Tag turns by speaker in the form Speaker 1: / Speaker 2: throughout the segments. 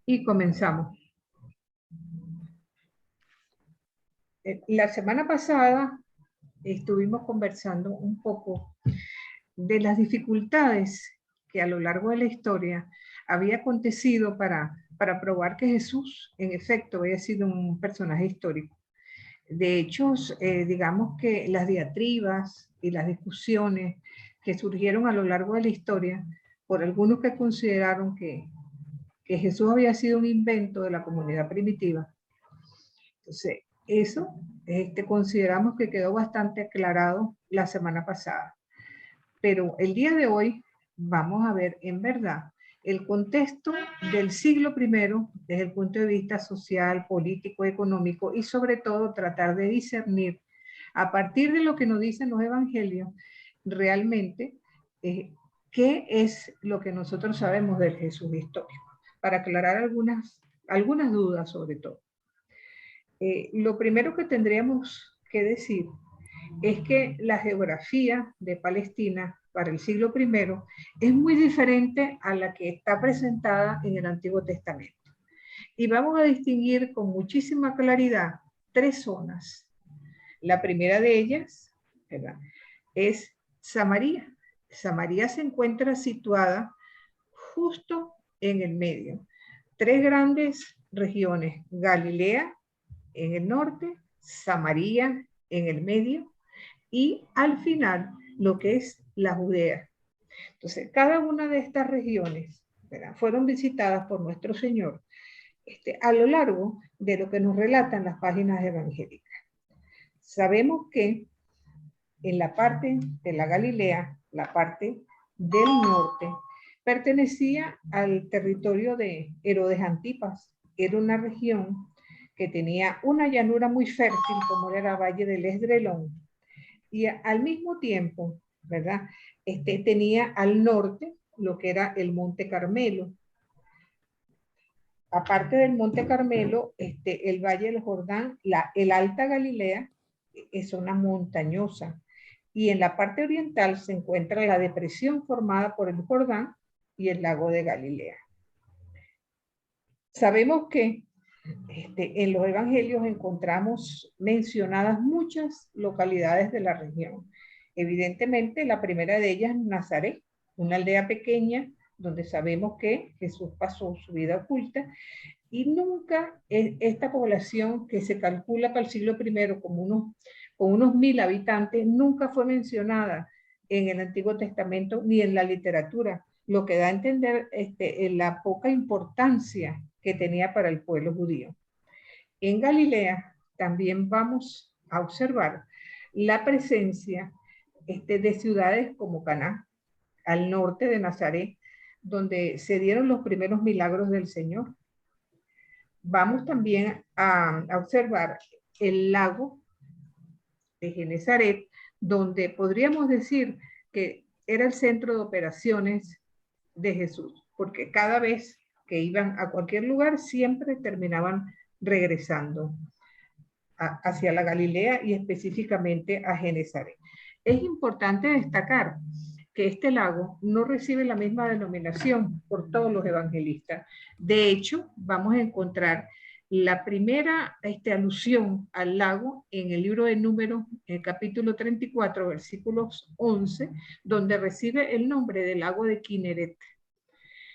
Speaker 1: Y comenzamos. La semana pasada estuvimos conversando un poco de las dificultades que a lo largo de la historia había acontecido para probar que Jesús, en efecto, había sido un personaje histórico. De hecho, digamos que las diatribas y las discusiones que surgieron a lo largo de la historia, por algunos que consideraron que Jesús había sido un invento de la comunidad primitiva. Entonces, eso consideramos que quedó bastante aclarado la semana pasada. Pero el día de hoy vamos a ver en verdad el contexto del siglo I desde el punto de vista social, político, económico y sobre todo tratar de discernir a partir de lo que nos dicen los evangelios realmente qué es lo que nosotros sabemos del Jesús histórico, para aclarar algunas dudas sobre todo. Lo primero que tendríamos que decir es que la geografía de Palestina para el siglo I es muy diferente a la que está presentada en el Antiguo Testamento. Y vamos a distinguir con muchísima claridad tres zonas. La primera de ellas, ¿verdad?, es Samaria. Samaria se encuentra situada justo en el medio. Tres grandes regiones: Galilea en el norte, Samaria en el medio y al final lo que es la Judea. Entonces, cada una de estas regiones, ¿verdad?, fueron visitadas por nuestro Señor a lo largo de lo que nos relatan las páginas evangélicas. Sabemos que en la parte de la Galilea, la parte del norte, pertenecía al territorio de Herodes Antipas. Era una región que tenía una llanura muy fértil, como era el Valle del Esdrelón, y al mismo tiempo, ¿verdad?, tenía al norte lo que era el Monte Carmelo. Aparte del Monte Carmelo, el Valle del Jordán, el Alta Galilea, es zona montañosa. Y en la parte oriental se encuentra la depresión formada por el Jordán y el lago de Galilea. Sabemos que en los evangelios encontramos mencionadas muchas localidades de la región. Evidentemente, la primera de ellas es Nazaret, una aldea pequeña donde sabemos que Jesús pasó su vida oculta, y nunca esta población, que se calcula para el siglo I como unos 1000 habitantes, nunca fue mencionada en el Antiguo Testamento ni en la literatura, lo que da a entender la poca importancia que tenía para el pueblo judío. En Galilea también vamos a observar la presencia de ciudades como Caná, al norte de Nazaret, donde se dieron los primeros milagros del Señor. Vamos también a observar el lago de Genesaret, donde podríamos decir que era el centro de operaciones de Jesús, porque cada vez que iban a cualquier lugar siempre terminaban regresando hacia la Galilea y específicamente a Genesaret. Es importante destacar que este lago no recibe la misma denominación por todos los evangelistas. De hecho, vamos a encontrar la primera alusión al lago en el libro de Números, el capítulo 34, versículos 11, donde recibe el nombre del lago de Kineret.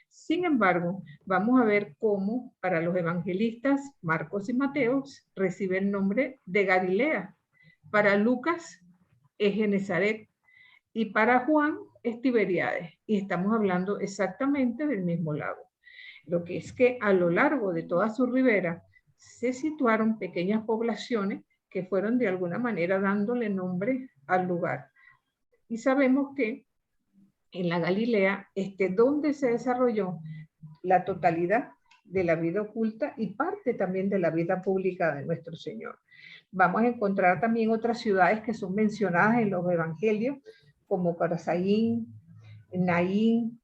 Speaker 1: Sin embargo, vamos a ver cómo para los evangelistas Marcos y Mateo recibe el nombre de Galilea, para Lucas es Genesaret y para Juan es Tiberíades. Y estamos hablando exactamente del mismo lago. Lo que es que a lo largo de toda su ribera se situaron pequeñas poblaciones que fueron de alguna manera dándole nombre al lugar. Y sabemos que en la Galilea, donde se desarrolló la totalidad de la vida oculta y parte también de la vida pública de nuestro Señor. Vamos a encontrar también otras ciudades que son mencionadas en los evangelios, como Corazaín, Naín,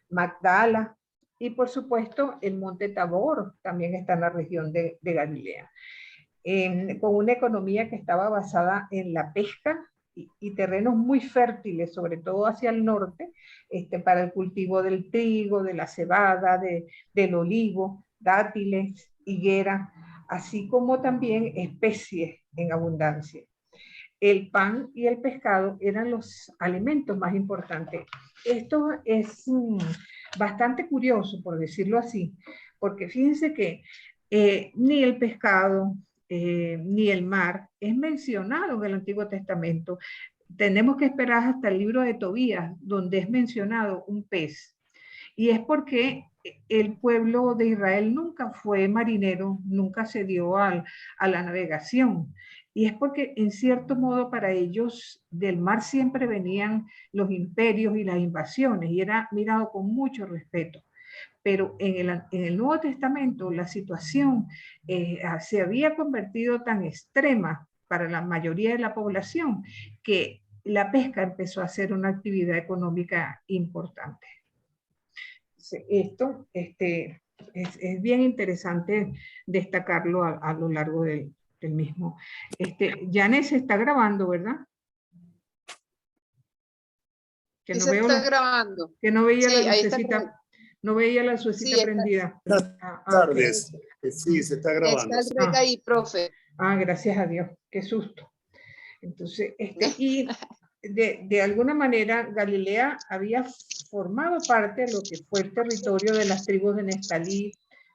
Speaker 1: Magdala, y por supuesto el monte Tabor también está en la región de Galilea. Con una economía que estaba basada en la pesca y terrenos muy fértiles, sobre todo hacia el norte, para el cultivo del trigo, de la cebada, del olivo, dátiles, higuera, así como también especies en abundancia. El pan y el pescado eran los alimentos más importantes. Esto es bastante curioso, por decirlo así, porque fíjense que ni el pescado ni el mar es mencionado en el Antiguo Testamento. Tenemos que esperar hasta el libro de Tobías, donde es mencionado un pez. Y es porque el pueblo de Israel nunca fue marinero, nunca se dio a la navegación. Y es porque, en cierto modo, para ellos del mar siempre venían los imperios y las invasiones, y era mirado con mucho respeto. Pero en el Nuevo Testamento la situación se había convertido tan extrema para la mayoría de la población que la pesca empezó a ser una actividad económica importante. Esto es bien interesante destacarlo a lo largo del mismo. Janet se está grabando, ¿verdad?
Speaker 2: Que no veo está grabando.
Speaker 1: Que no veía la lucecita. No veía la lucecita prendida.
Speaker 3: Buenas tardes. Okay. Sí, se está grabando.
Speaker 2: Está ahí, profe.
Speaker 1: Gracias a Dios. Qué susto. Entonces, y de alguna manera Galilea había formado parte de lo que fue el territorio de las tribus de Neftalí,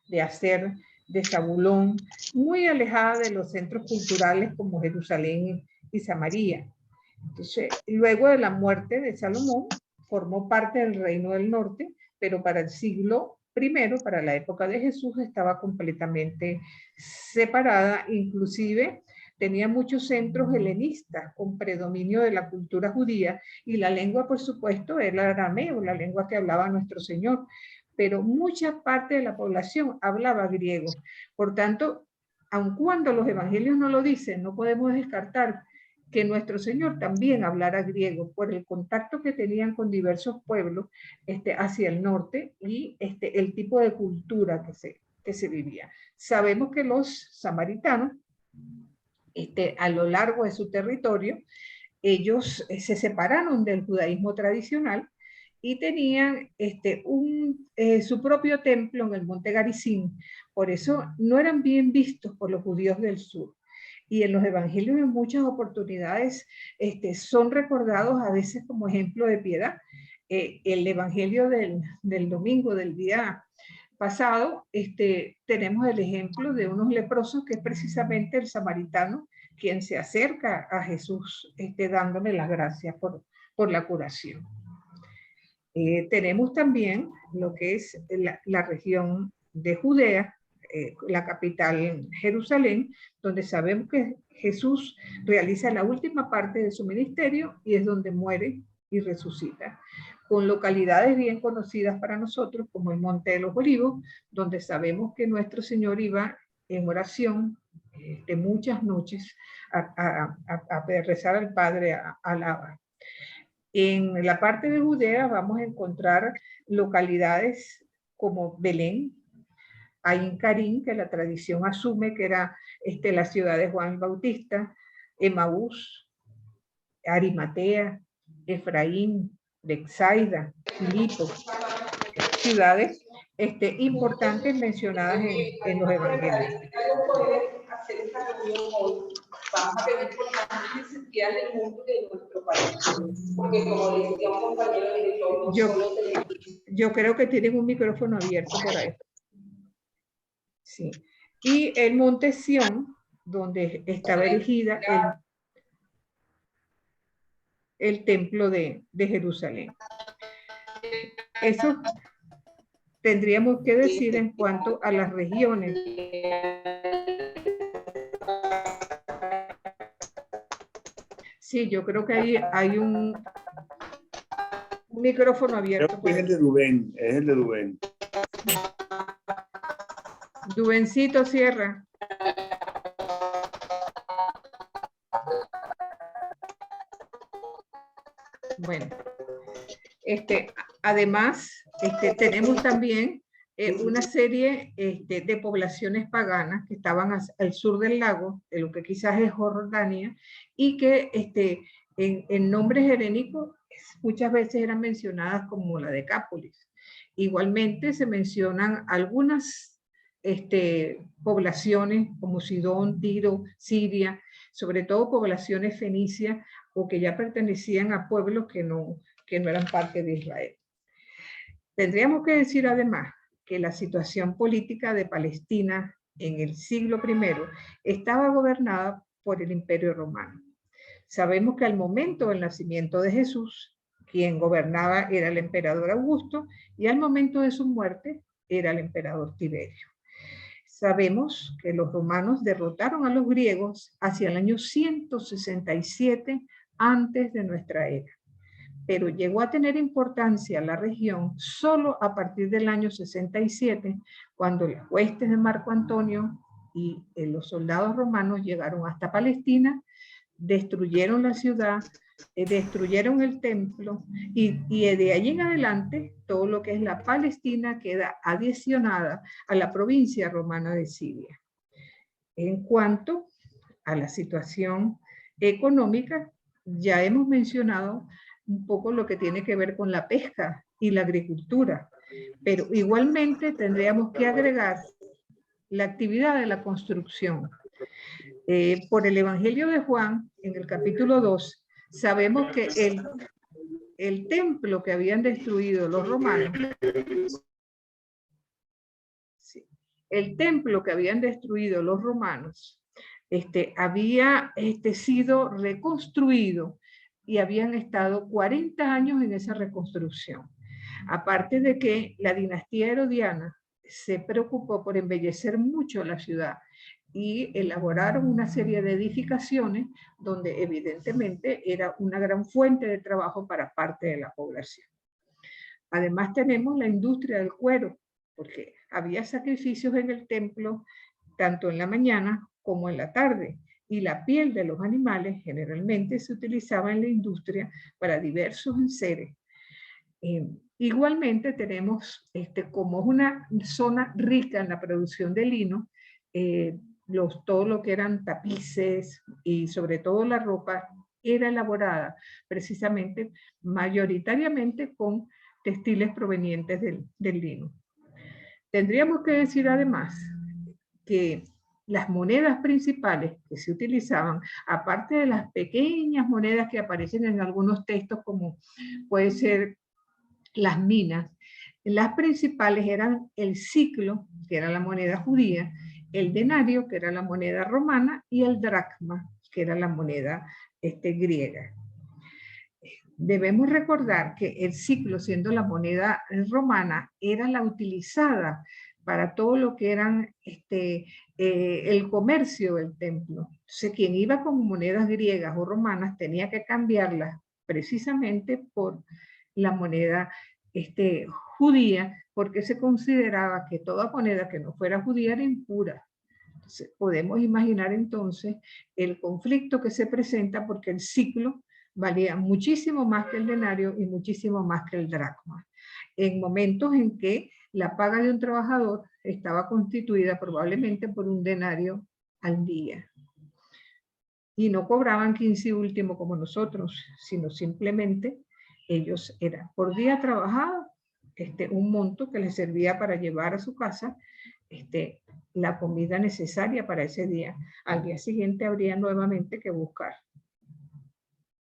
Speaker 1: de Aser, de Zabulón, muy alejada de los centros culturales como Jerusalén y Samaria. Entonces, luego de la muerte de Salomón, formó parte del reino del norte, pero para el siglo I, para la época de Jesús, estaba completamente separada, inclusive tenía muchos centros helenistas con predominio de la cultura judía, y la lengua, por supuesto, era el arameo, la lengua que hablaba nuestro Señor, pero mucha parte de la población hablaba griego. Por tanto, aun cuando los evangelios no lo dicen, no podemos descartar que nuestro Señor también hablara griego por el contacto que tenían con diversos pueblos hacia el norte y el tipo de cultura que se vivía. Sabemos que los samaritanos, a lo largo de su territorio, ellos se separaron del judaísmo tradicional y tenían su propio templo en el monte Garizim. Por eso no eran bien vistos por los judíos del sur. Y en los evangelios en muchas oportunidades son recordados a veces como ejemplo de piedad. El evangelio del domingo, del día pasado, tenemos el ejemplo de unos leprosos, que es precisamente el samaritano quien se acerca a Jesús dándole las gracias por la curación. Tenemos también lo que es la región de Judea, la capital Jerusalén, donde sabemos que Jesús realiza la última parte de su ministerio y es donde muere y resucita, con localidades bien conocidas para nosotros como el Monte de los Olivos, donde sabemos que nuestro Señor iba en oración de muchas noches a rezar al Padre, a alabar. En la parte de Judea vamos a encontrar localidades como Belén, Ain Karim, que la tradición asume que era la ciudad de Juan Bautista, Emaús, Arimatea, Efraín, Bexaida, Filipo, ciudades importantes mencionadas en los evangelios. Vamos a ver por la necesidad del mundo de nuestro país, porque como decía un compañero director, yo creo que tienen un micrófono abierto por ahí. Sí. Y el monte Sión, donde estaba erigida el templo de Jerusalén. Eso tendríamos que decir en cuanto a las regiones. Sí, yo creo que hay un micrófono abierto.
Speaker 3: Es el de Dubén, es el de Dubén.
Speaker 1: Dubencito, cierra. Bueno, además, tenemos también una serie de poblaciones paganas que estaban al sur del lago, de lo que quizás es Jordania, y que en nombres helénicos muchas veces eran mencionadas como la Decápolis. Igualmente se mencionan algunas poblaciones como Sidón, Tiro, Siria, sobre todo poblaciones fenicias o que ya pertenecían a pueblos que no eran parte de Israel. Tendríamos que decir además que la situación política de Palestina en el siglo I estaba gobernada por el Imperio Romano. Sabemos que al momento del nacimiento de Jesús, quien gobernaba era el emperador Augusto, y al momento de su muerte era el emperador Tiberio. Sabemos que los romanos derrotaron a los griegos hacia el año 167 antes de nuestra era, pero llegó a tener importancia la región solo a partir del año 67, cuando las huestes de Marco Antonio y los soldados romanos llegaron hasta Palestina, destruyeron la ciudad, destruyeron el templo y de allí en adelante todo lo que es la Palestina queda adicionada a la provincia romana de Siria. En cuanto a la situación económica, ya hemos mencionado un poco lo que tiene que ver con la pesca y la agricultura, pero igualmente tendríamos que agregar la actividad de la construcción. Por el Evangelio de Juan, en el capítulo 2, sabemos que el templo que habían destruido los romanos, había sido reconstruido y habían estado 40 años en esa reconstrucción. Aparte de que la dinastía herodiana se preocupó por embellecer mucho la ciudad y elaboraron una serie de edificaciones donde evidentemente era una gran fuente de trabajo para parte de la población. Además tenemos la industria del cuero, porque había sacrificios en el templo tanto en la mañana como en la tarde, y la piel de los animales generalmente se utilizaba en la industria para diversos enseres. Igualmente tenemos, como es una zona rica en la producción de lino, todo lo que eran tapices y sobre todo la ropa era elaborada precisamente mayoritariamente con textiles provenientes del lino. Tendríamos que decir además que las monedas principales que se utilizaban, aparte de las pequeñas monedas que aparecen en algunos textos como puede ser las minas, las principales eran el siclo, que era la moneda judía, el denario, que era la moneda romana, y el dracma, que era la moneda griega. Debemos recordar que el siclo, siendo la moneda romana, era la utilizada para todo lo que eran el comercio del templo. Entonces, quien iba con monedas griegas o romanas tenía que cambiarlas precisamente por la moneda judía, porque se consideraba que toda moneda que no fuera judía era impura. Entonces, podemos imaginar entonces el conflicto que se presenta porque el siclo valía muchísimo más que el denario y muchísimo más que el dracma. En momentos en que la paga de un trabajador estaba constituida probablemente por un denario al día. Y no cobraban 15 último como nosotros, sino simplemente ellos eran por día trabajado un monto que les servía para llevar a su casa la comida necesaria para ese día. Al día siguiente habría nuevamente que buscar.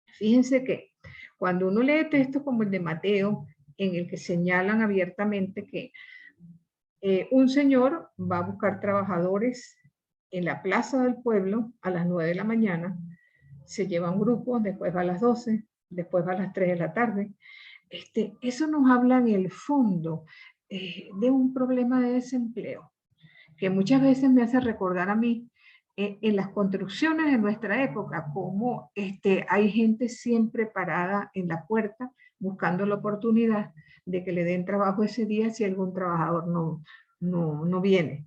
Speaker 1: Fíjense que cuando uno lee textos como el de Mateo, en el que señalan abiertamente que un señor va a buscar trabajadores en la plaza del pueblo a las 9 de la mañana, se lleva un grupo, después va a las 12, después va a las 3 de la tarde. Eso nos habla en el fondo de un problema de desempleo, que muchas veces me hace recordar a mí en las construcciones de nuestra época, como hay gente siempre parada en la puerta buscando la oportunidad de que le den trabajo ese día si algún trabajador no viene.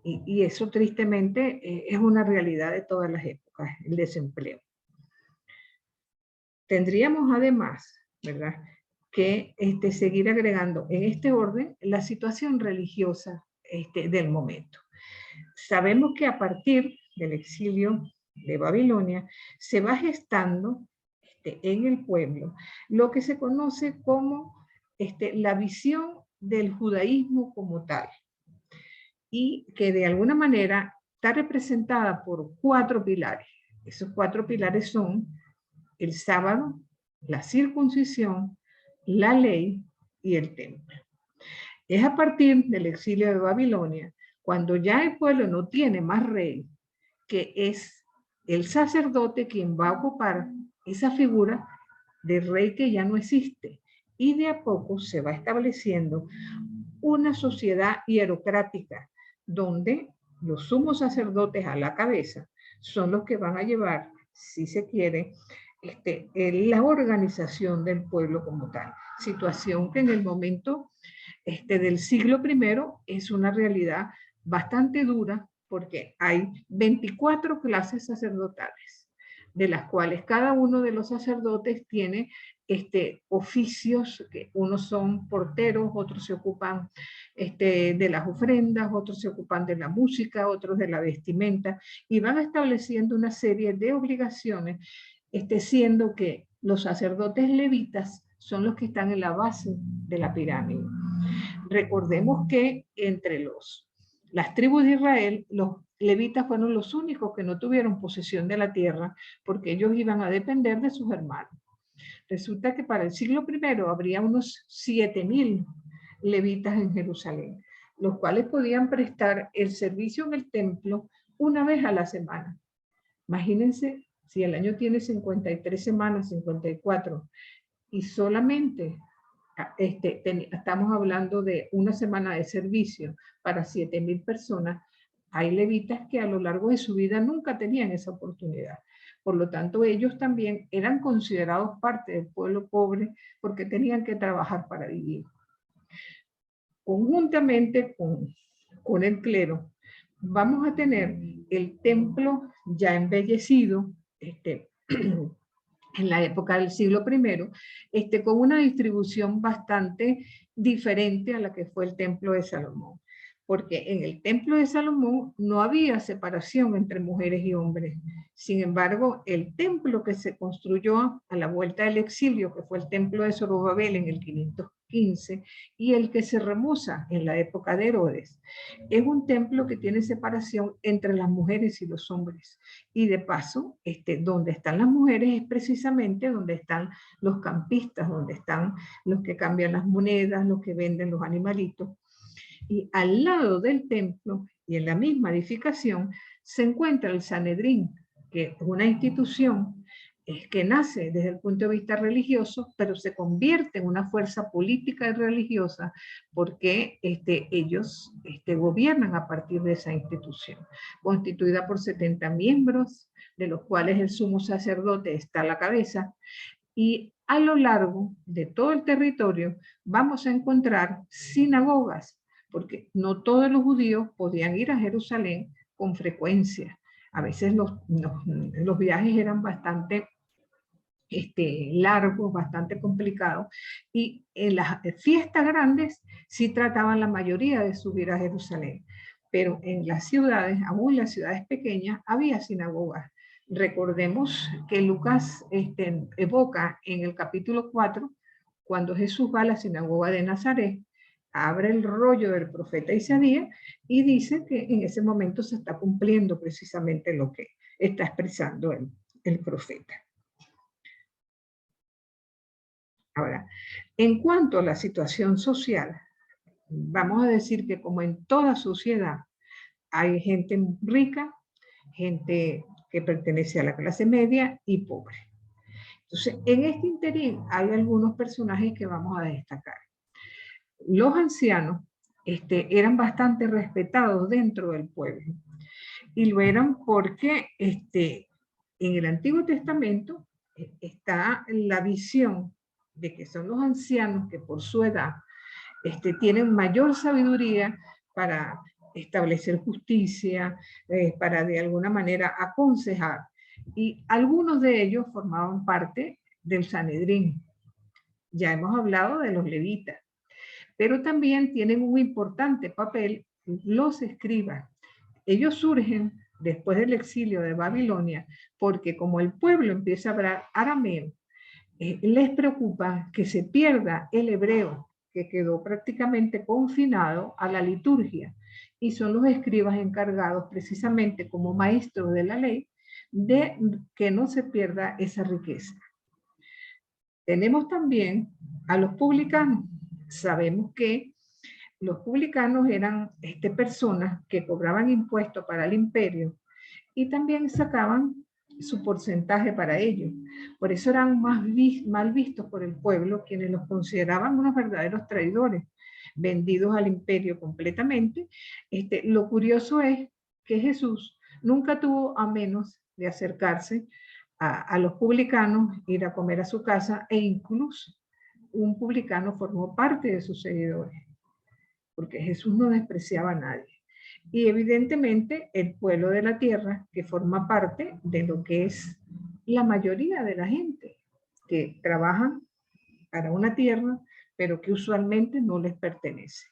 Speaker 1: Y eso tristemente es una realidad de todas las épocas, el desempleo. Tendríamos además, ¿verdad?, que seguir agregando en este orden la situación religiosa del momento. Sabemos que a partir del exilio de Babilonia se va gestando en el pueblo lo que se conoce como la visión del judaísmo como tal, y que de alguna manera está representada por 4 pilares. Esos 4 pilares son el sábado, la circuncisión, la ley y el templo. Es a partir del exilio de Babilonia, cuando ya el pueblo no tiene más rey, que es el sacerdote quien va a ocupar esa figura de rey que ya no existe. Y de a poco se va estableciendo una sociedad hierocrática, donde los sumos sacerdotes a la cabeza son los que van a llevar, si se quiere, la organización del pueblo como tal. Situación que en el momento del siglo I es una realidad bastante dura, porque hay 24 clases sacerdotales, de las cuales cada uno de los sacerdotes tiene oficios, que unos son porteros, otros se ocupan de las ofrendas, otros se ocupan de la música, otros de la vestimenta, y van estableciendo una serie de obligaciones, siendo que los sacerdotes levitas son los que están en la base de la pirámide. Recordemos que entre las tribus de Israel, los levitas fueron los únicos que no tuvieron posesión de la tierra, porque ellos iban a depender de sus hermanos. Resulta que para el siglo I habría unos 7.000 levitas en Jerusalén, los cuales podían prestar el servicio en el templo una vez a la semana. Imagínense, si el año tiene 53 semanas, 54, y solamente estamos hablando de una semana de servicio para 7.000 personas, hay levitas que a lo largo de su vida nunca tenían esa oportunidad. Por lo tanto, ellos también eran considerados parte del pueblo pobre porque tenían que trabajar para vivir. Conjuntamente con el clero, vamos a tener el templo ya embellecido, en la época del siglo I, con una distribución bastante diferente a la que fue el templo de Salomón. Porque en el templo de Salomón no había separación entre mujeres y hombres. Sin embargo, el templo que se construyó a la vuelta del exilio, que fue el templo de Zorobabel en el 515, y el que se remoza en la época de Herodes, es un templo que tiene separación entre las mujeres y los hombres. Y de paso, donde están las mujeres es precisamente donde están los campistas, donde están los que cambian las monedas, los que venden los animalitos. Y al lado del templo, y en la misma edificación, se encuentra el Sanedrín, que es una institución que nace desde el punto de vista religioso, pero se convierte en una fuerza política y religiosa porque ellos gobiernan a partir de esa institución, constituida por 70 miembros, de los cuales el sumo sacerdote está a la cabeza, y a lo largo de todo el territorio vamos a encontrar sinagogas, porque no todos los judíos podían ir a Jerusalén con frecuencia. A veces los viajes eran bastante largos, bastante complicados, y en las fiestas grandes sí trataban la mayoría de subir a Jerusalén, pero en las ciudades, aún en las ciudades pequeñas, había sinagogas. Recordemos que Lucas evoca en el capítulo 4, cuando Jesús va a la sinagoga de Nazaret, abre el rollo del profeta Isaías y dice que en ese momento se está cumpliendo precisamente lo que está expresando el profeta. Ahora, en cuanto a la situación social, vamos a decir que como en toda sociedad, hay gente rica, gente que pertenece a la clase media y pobre. Entonces, en este interín hay algunos personajes que vamos a destacar. Los ancianos eran bastante respetados dentro del pueblo, y lo eran porque en el Antiguo Testamento está la visión de que son los ancianos que por su edad tienen mayor sabiduría para establecer justicia, para de alguna manera aconsejar, y algunos de ellos formaban parte del Sanedrín. Ya hemos hablado de los levitas, pero también tienen un importante papel los escribas. Ellos surgen después del exilio de Babilonia porque como el pueblo empieza a hablar arameo, les preocupa que se pierda el hebreo, que quedó prácticamente confinado a la liturgia, y son los escribas encargados precisamente como maestros de la ley de que no se pierda esa riqueza. Tenemos también a los publicanos. Sabemos que los publicanos eran personas que cobraban impuestos para el imperio y también sacaban su porcentaje para ellos. Por eso eran mal vistos por el pueblo, quienes los consideraban unos verdaderos traidores, vendidos al imperio completamente. Lo curioso es que Jesús nunca tuvo a menos de acercarse a los publicanos, ir a comer a su casa, e incluso un publicano formó parte de sus seguidores, porque Jesús no despreciaba a nadie. Y evidentemente el pueblo de la tierra, que forma parte de lo que es la mayoría de la gente, que trabajan para una tierra, pero que usualmente no les pertenece.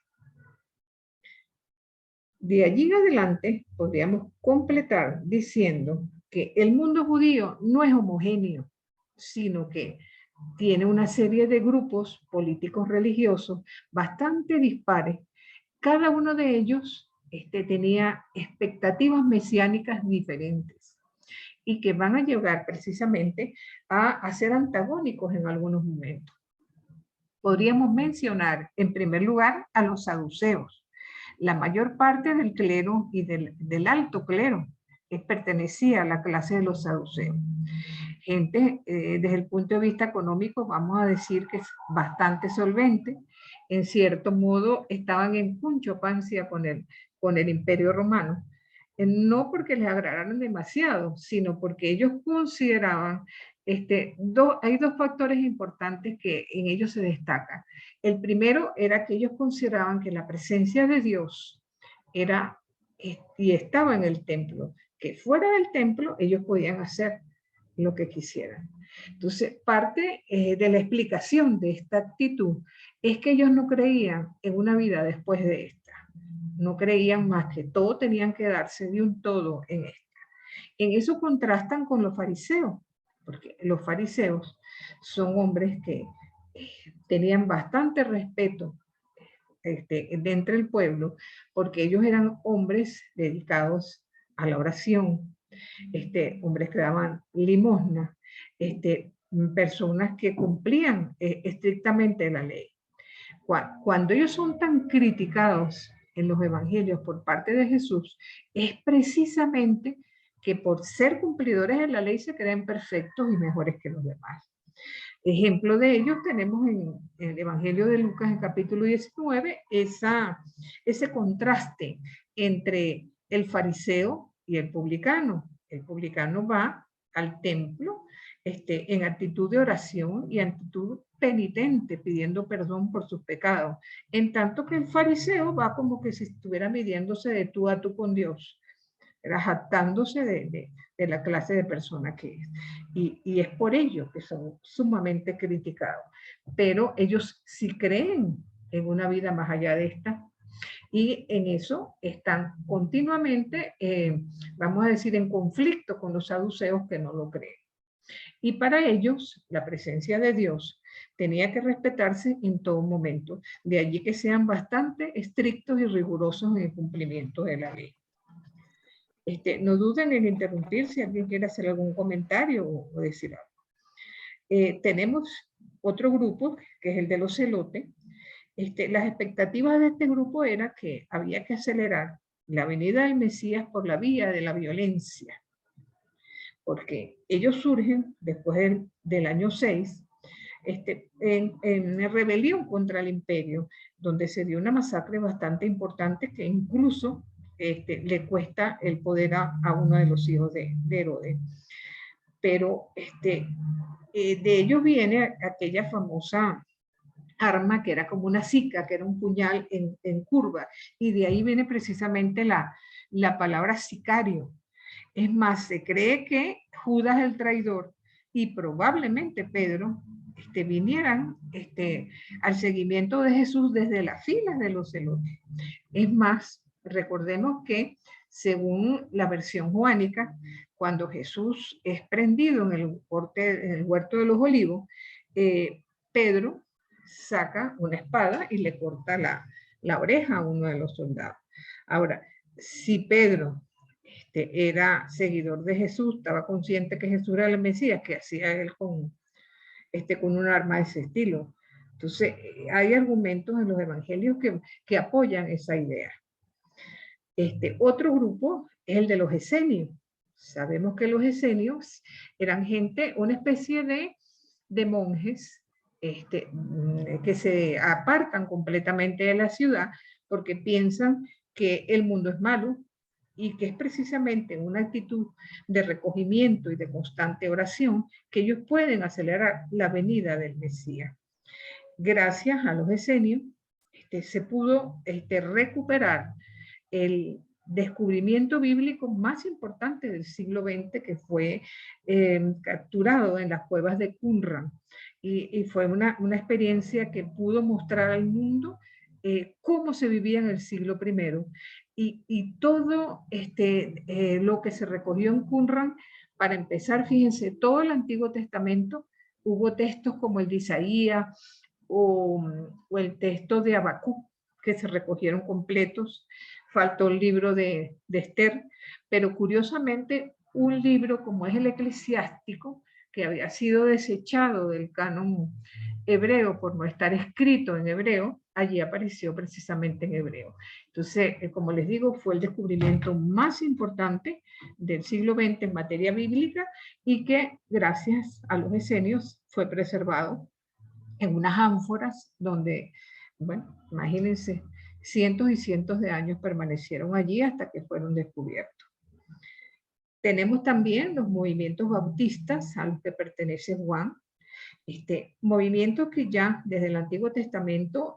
Speaker 1: De allí en adelante podríamos completar diciendo que el mundo judío no es homogéneo, sino que tiene una serie de grupos políticos religiosos bastante dispares. Cada uno de ellos tenía expectativas mesiánicas diferentes y que van a llegar precisamente a ser antagónicos en algunos momentos. Podríamos mencionar en primer lugar a los saduceos. La mayor parte del clero y del alto clero pertenecía a la clase de los saduceos. Gente, desde el punto de vista económico, vamos a decir que es bastante solvente. En cierto modo, estaban en punchopancia con el Imperio Romano. No porque les agradaran demasiado, sino porque ellos consideraban, hay dos factores importantes que en ellos se destacan. El primero era que ellos consideraban que la presencia de Dios era y estaba en el templo, que fuera del templo ellos podían hacer lo que quisieran. Entonces, parte de la explicación de esta actitud es que ellos no creían en una vida después de esta. No creían más que todo tenían que darse de un todo en esta. En eso contrastan con los fariseos, porque los fariseos son hombres que tenían bastante respeto dentro del pueblo, porque ellos eran hombres dedicados a la oración, hombres que daban limosna, personas que cumplían estrictamente la ley. Cuando ellos son tan criticados en los evangelios por parte de Jesús, es precisamente que por ser cumplidores de la ley se creen perfectos y mejores que los demás. Ejemplo de ellos tenemos en el Evangelio de Lucas, en capítulo 19, ese contraste entre el fariseo y el publicano. El publicano va al templo en actitud de oración y actitud penitente, pidiendo perdón por sus pecados, en tanto que el fariseo va como que si estuviera midiéndose de tú a tú con Dios, jactándose de la clase de persona que es. Y es por ello que son sumamente criticados. Pero ellos sí creen en una vida más allá de esta, y en eso están continuamente, vamos a decir, en conflicto con los saduceos que no lo creen. Y para ellos, la presencia de Dios tenía que respetarse en todo momento. De allí que sean bastante estrictos y rigurosos en el cumplimiento de la ley. No duden en interrumpir si alguien quiere hacer algún comentario o decir algo. Tenemos otro grupo, que es el de los celotes. Las expectativas de este grupo era que había que acelerar la venida del Mesías por la vía de la violencia, porque ellos surgen después del año 6, en rebelión contra el imperio, donde se dio una masacre bastante importante que incluso le cuesta el poder a uno de los hijos de Herodes. Pero de ellos viene aquella famosa arma que era como una sica, que era un puñal en curva, y de ahí viene precisamente la palabra sicario. Es más, se cree que Judas el traidor y probablemente Pedro vinieran al seguimiento de Jesús desde las filas de los celotes. Es más, recordemos que según la versión juánica, cuando Jesús es prendido en el huerto de los olivos, Pedro saca una espada y le corta la oreja a uno de los soldados. Ahora, si Pedro era seguidor de Jesús, estaba consciente que Jesús era el Mesías, ¿qué hacía él con un arma de ese estilo? Entonces, hay argumentos en los evangelios que apoyan esa idea. Otro grupo es el de los esenios. Sabemos que los esenios eran gente, una especie de monjes que se apartan completamente de la ciudad porque piensan que el mundo es malo y que es precisamente una actitud de recogimiento y de constante oración que ellos pueden acelerar la venida del Mesías. Gracias a los esenios se pudo recuperar el descubrimiento bíblico más importante del siglo XX, que fue capturado en las cuevas de Qumran. Y fue una experiencia que pudo mostrar al mundo cómo se vivía en el siglo I. Y todo lo que se recogió en Qumran, para empezar, fíjense, todo el Antiguo Testamento, hubo textos como el de Isaías o el texto de Habacuc, que se recogieron completos. Faltó el libro de Esther, pero curiosamente un libro como es el Eclesiástico, que había sido desechado del canon hebreo por no estar escrito en hebreo, allí apareció precisamente en hebreo. Entonces, como les digo, fue el descubrimiento más importante del siglo XX en materia bíblica y que gracias a los esenios fue preservado en unas ánforas donde, bueno, imagínense, cientos y cientos de años permanecieron allí hasta que fueron descubiertos. Tenemos también los movimientos bautistas a los que pertenece Juan, movimientos que ya desde el Antiguo Testamento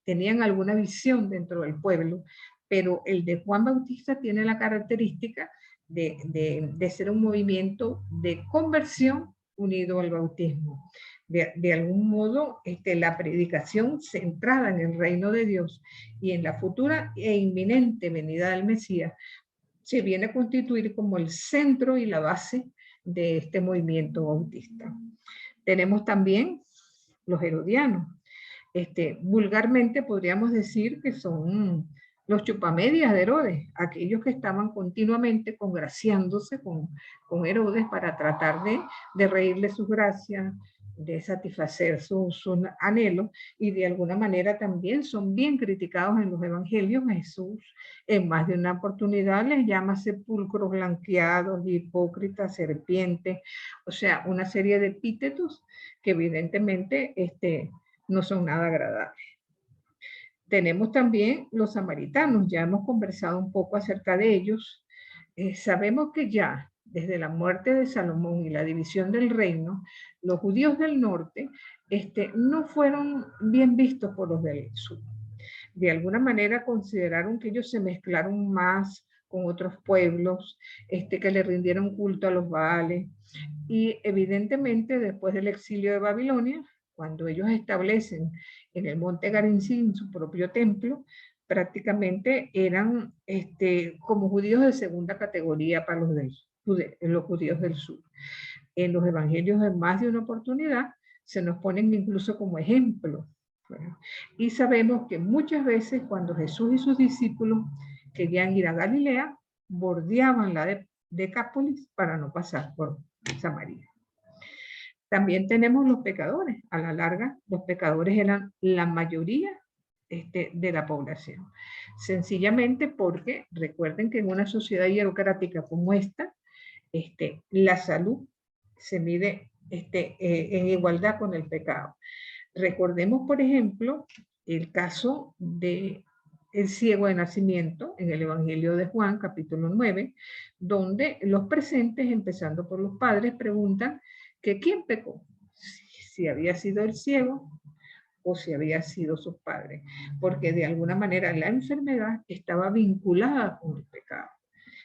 Speaker 1: tenían alguna visión dentro del pueblo, pero el de Juan Bautista tiene la característica de ser un movimiento de conversión unido al bautismo. De algún modo, la predicación centrada en el reino de Dios y en la futura e inminente venida del Mesías se viene a constituir como el centro y la base de este movimiento bautista. Tenemos también los herodianos. Vulgarmente podríamos decir que son los chupamedias de Herodes, aquellos que estaban continuamente congraciándose con Herodes para tratar de reírle sus gracias, de satisfacer sus anhelos, y de alguna manera también son bien criticados en los evangelios. Jesús en más de una oportunidad les llama sepulcros blanqueados, hipócritas, serpientes, o sea, una serie de epítetos que evidentemente no son nada agradables. Tenemos también los samaritanos, ya hemos conversado un poco acerca de ellos. Sabemos que ya desde la muerte de Salomón y la división del reino, los judíos del norte no fueron bien vistos por los del sur. De alguna manera consideraron que ellos se mezclaron más con otros pueblos, que le rindieron culto a los Baales. Y evidentemente después del exilio de Babilonia, cuando ellos establecen en el monte Garincín su propio templo, prácticamente eran como judíos de segunda categoría para los judíos del sur. En los evangelios, en más de una oportunidad, se nos ponen incluso como ejemplo. Bueno, y sabemos que muchas veces cuando Jesús y sus discípulos querían ir a Galilea, bordeaban la Decápolis para no pasar por Samaria. También tenemos los pecadores. A la larga, los pecadores eran la mayoría de la población. Sencillamente porque recuerden que en una sociedad hierocrática como esta, la salud se mide en igualdad con el pecado. Recordemos, por ejemplo, el caso de el ciego de nacimiento en el Evangelio de Juan, capítulo 9, donde los presentes, empezando por los padres, preguntan que quién pecó, si había sido el ciego o si había sido su padre, porque de alguna manera la enfermedad estaba vinculada con el pecado.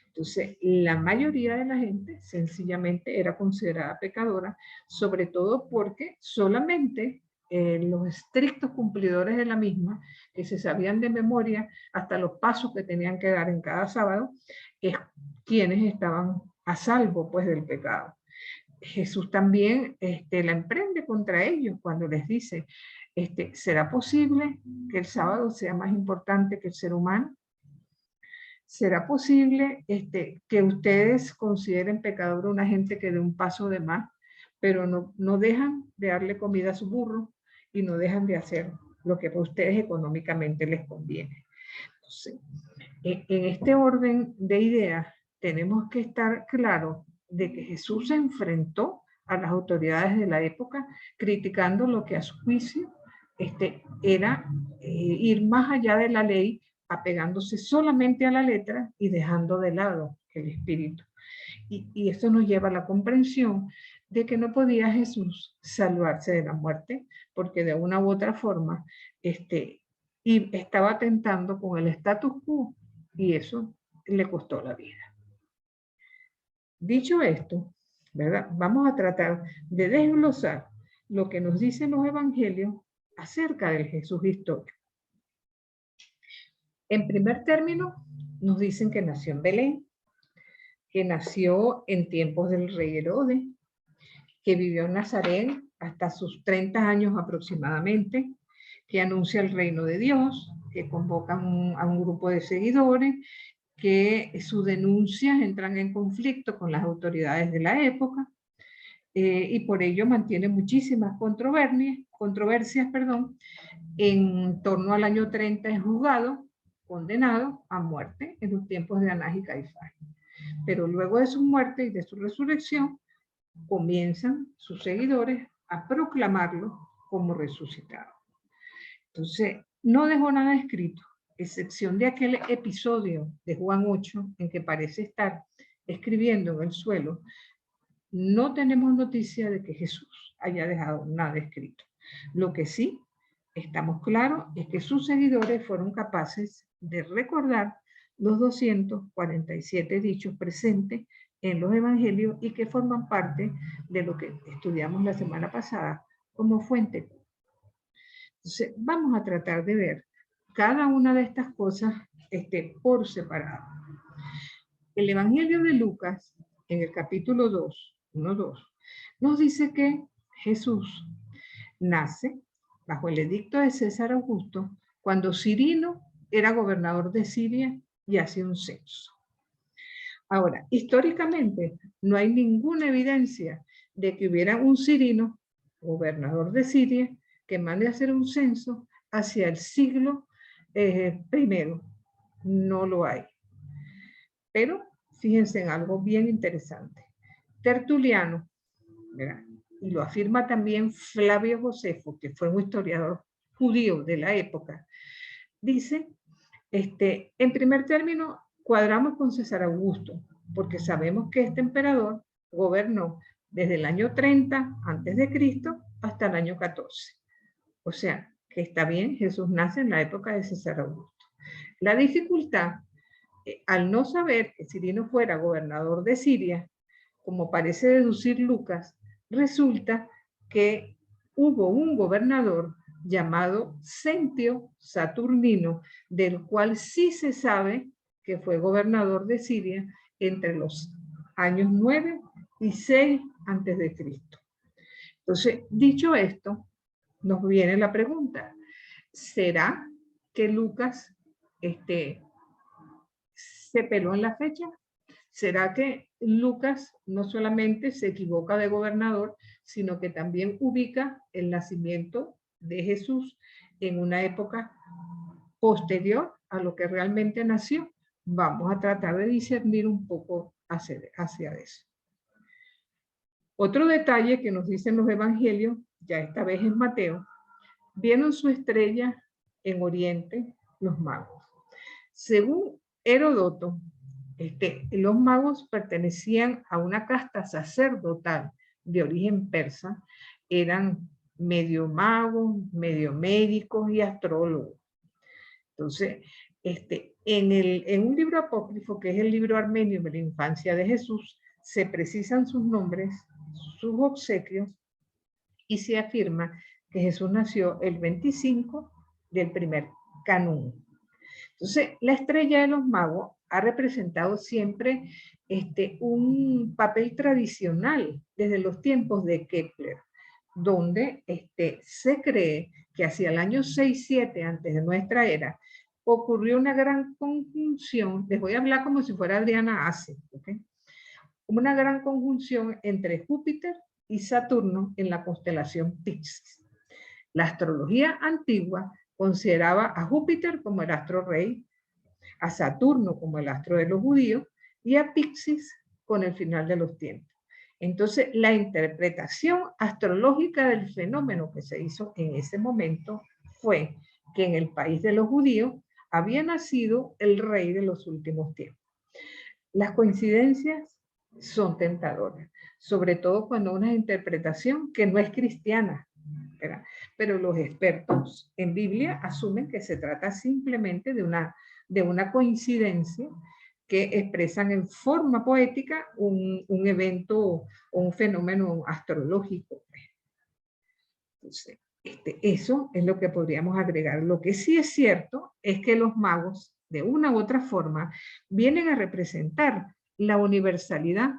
Speaker 1: Entonces, la mayoría de la gente sencillamente era considerada pecadora, sobre todo porque solamente los estrictos cumplidores de la misma, que se sabían de memoria hasta los pasos que tenían que dar en cada sábado, es quienes estaban a salvo pues del pecado. Jesús también la emprende contra ellos cuando les dice, ¿será posible que el sábado sea más importante que el ser humano? ¿Será posible que ustedes consideren pecador a una gente que dé un paso de más, pero no dejan de darle comida a su burro y no dejan de hacer lo que a ustedes económicamente les conviene? Entonces, en este orden de ideas, tenemos que estar claros de que Jesús se enfrentó a las autoridades de la época, criticando lo que a su juicio era ir más allá de la ley, apegándose solamente a la letra y dejando de lado el espíritu. Y esto nos lleva a la comprensión de que no podía Jesús salvarse de la muerte, porque de una u otra forma y estaba atentando con el status quo, y eso le costó la vida. Dicho esto, ¿verdad? Vamos a tratar de desglosar lo que nos dicen los evangelios acerca del Jesús histórico. En primer término, nos dicen que nació en Belén, que nació en tiempos del rey Herodes, que vivió en Nazaret hasta sus 30 años aproximadamente, que anuncia el reino de Dios, que convoca a un grupo de seguidores, que sus denuncias entran en conflicto con las autoridades de la época, y por ello mantiene muchísimas controversias, en torno al año 30 es juzgado, condenado a muerte en los tiempos de Anás y Caifás. Pero luego de su muerte y de su resurrección, comienzan sus seguidores a proclamarlo como resucitado. Entonces, no dejó nada escrito, excepción de aquel episodio de Juan 8, en que parece estar escribiendo en el suelo. No tenemos noticia de que Jesús haya dejado nada escrito. Lo que sí estamos claros es que sus seguidores fueron capaces de recordar los 247 dichos presentes en los evangelios y que forman parte de lo que estudiamos la semana pasada como fuente. Entonces, vamos a tratar de ver cada una de estas cosas por separado. El evangelio de Lucas, en el capítulo 2, 1-2, nos dice que Jesús nace bajo el edicto de César Augusto cuando Cirino era gobernador de Siria y hace un censo. Ahora, históricamente no hay ninguna evidencia de que hubiera un Cirino, gobernador de Siria, que mande a hacer un censo hacia el siglo I. No lo hay. Pero fíjense en algo bien interesante. Tertuliano, ¿verdad? Y lo afirma también Flavio Josefo, que fue un historiador judío de la época, dice, en primer término, cuadramos con César Augusto, porque sabemos que este emperador gobernó desde el año 30 a.C. hasta el año 14. O sea, que está bien, Jesús nace en la época de César Augusto. La dificultad, al no saber que Cirino fuera gobernador de Siria, como parece deducir Lucas, resulta que hubo un gobernador llamado Centio Saturnino, del cual sí se sabe que fue gobernador de Siria entre los años 9 y 6 antes de Cristo. Entonces, dicho esto, nos viene la pregunta, ¿será que Lucas se peló en la fecha? ¿Será que Lucas no solamente se equivoca de gobernador, sino que también ubica el nacimiento de Jesús en una época posterior a lo que realmente nació? Vamos a tratar de discernir un poco hacia eso. Otro detalle que nos dicen los evangelios, ya esta vez en Mateo, vieron su estrella en Oriente los magos. Según Heródoto, los magos pertenecían a una casta sacerdotal de origen persa, eran medio magos, medio médicos y astrólogos. Entonces, en un libro apócrifo, que es el libro armenio de la infancia de Jesús, se precisan sus nombres, sus obsequios, y se afirma que Jesús nació el 25 del primer Canún. Entonces, la estrella de los magos ha representado siempre un papel tradicional desde los tiempos de Kepler, donde se cree que hacia el año 6-7 antes de nuestra era ocurrió una gran conjunción, les voy a hablar como si fuera Adriana Ace, ¿okay? Una gran conjunción entre Júpiter y Saturno en la constelación Piscis. La astrología antigua consideraba a Júpiter como el astro rey, a Saturno como el astro de los judíos y a Piscis con el final de los tiempos. Entonces, la interpretación astrológica del fenómeno que se hizo en ese momento fue que en el país de los judíos había nacido el rey de los últimos tiempos. Las coincidencias son tentadoras, sobre todo cuando una interpretación que no es cristiana, ¿verdad? Pero los expertos en Biblia asumen que se trata simplemente de una coincidencia que expresan en forma poética un evento o un fenómeno astrológico. Entonces, eso es lo que podríamos agregar. Lo que sí es cierto es que los magos, de una u otra forma, vienen a representar la universalidad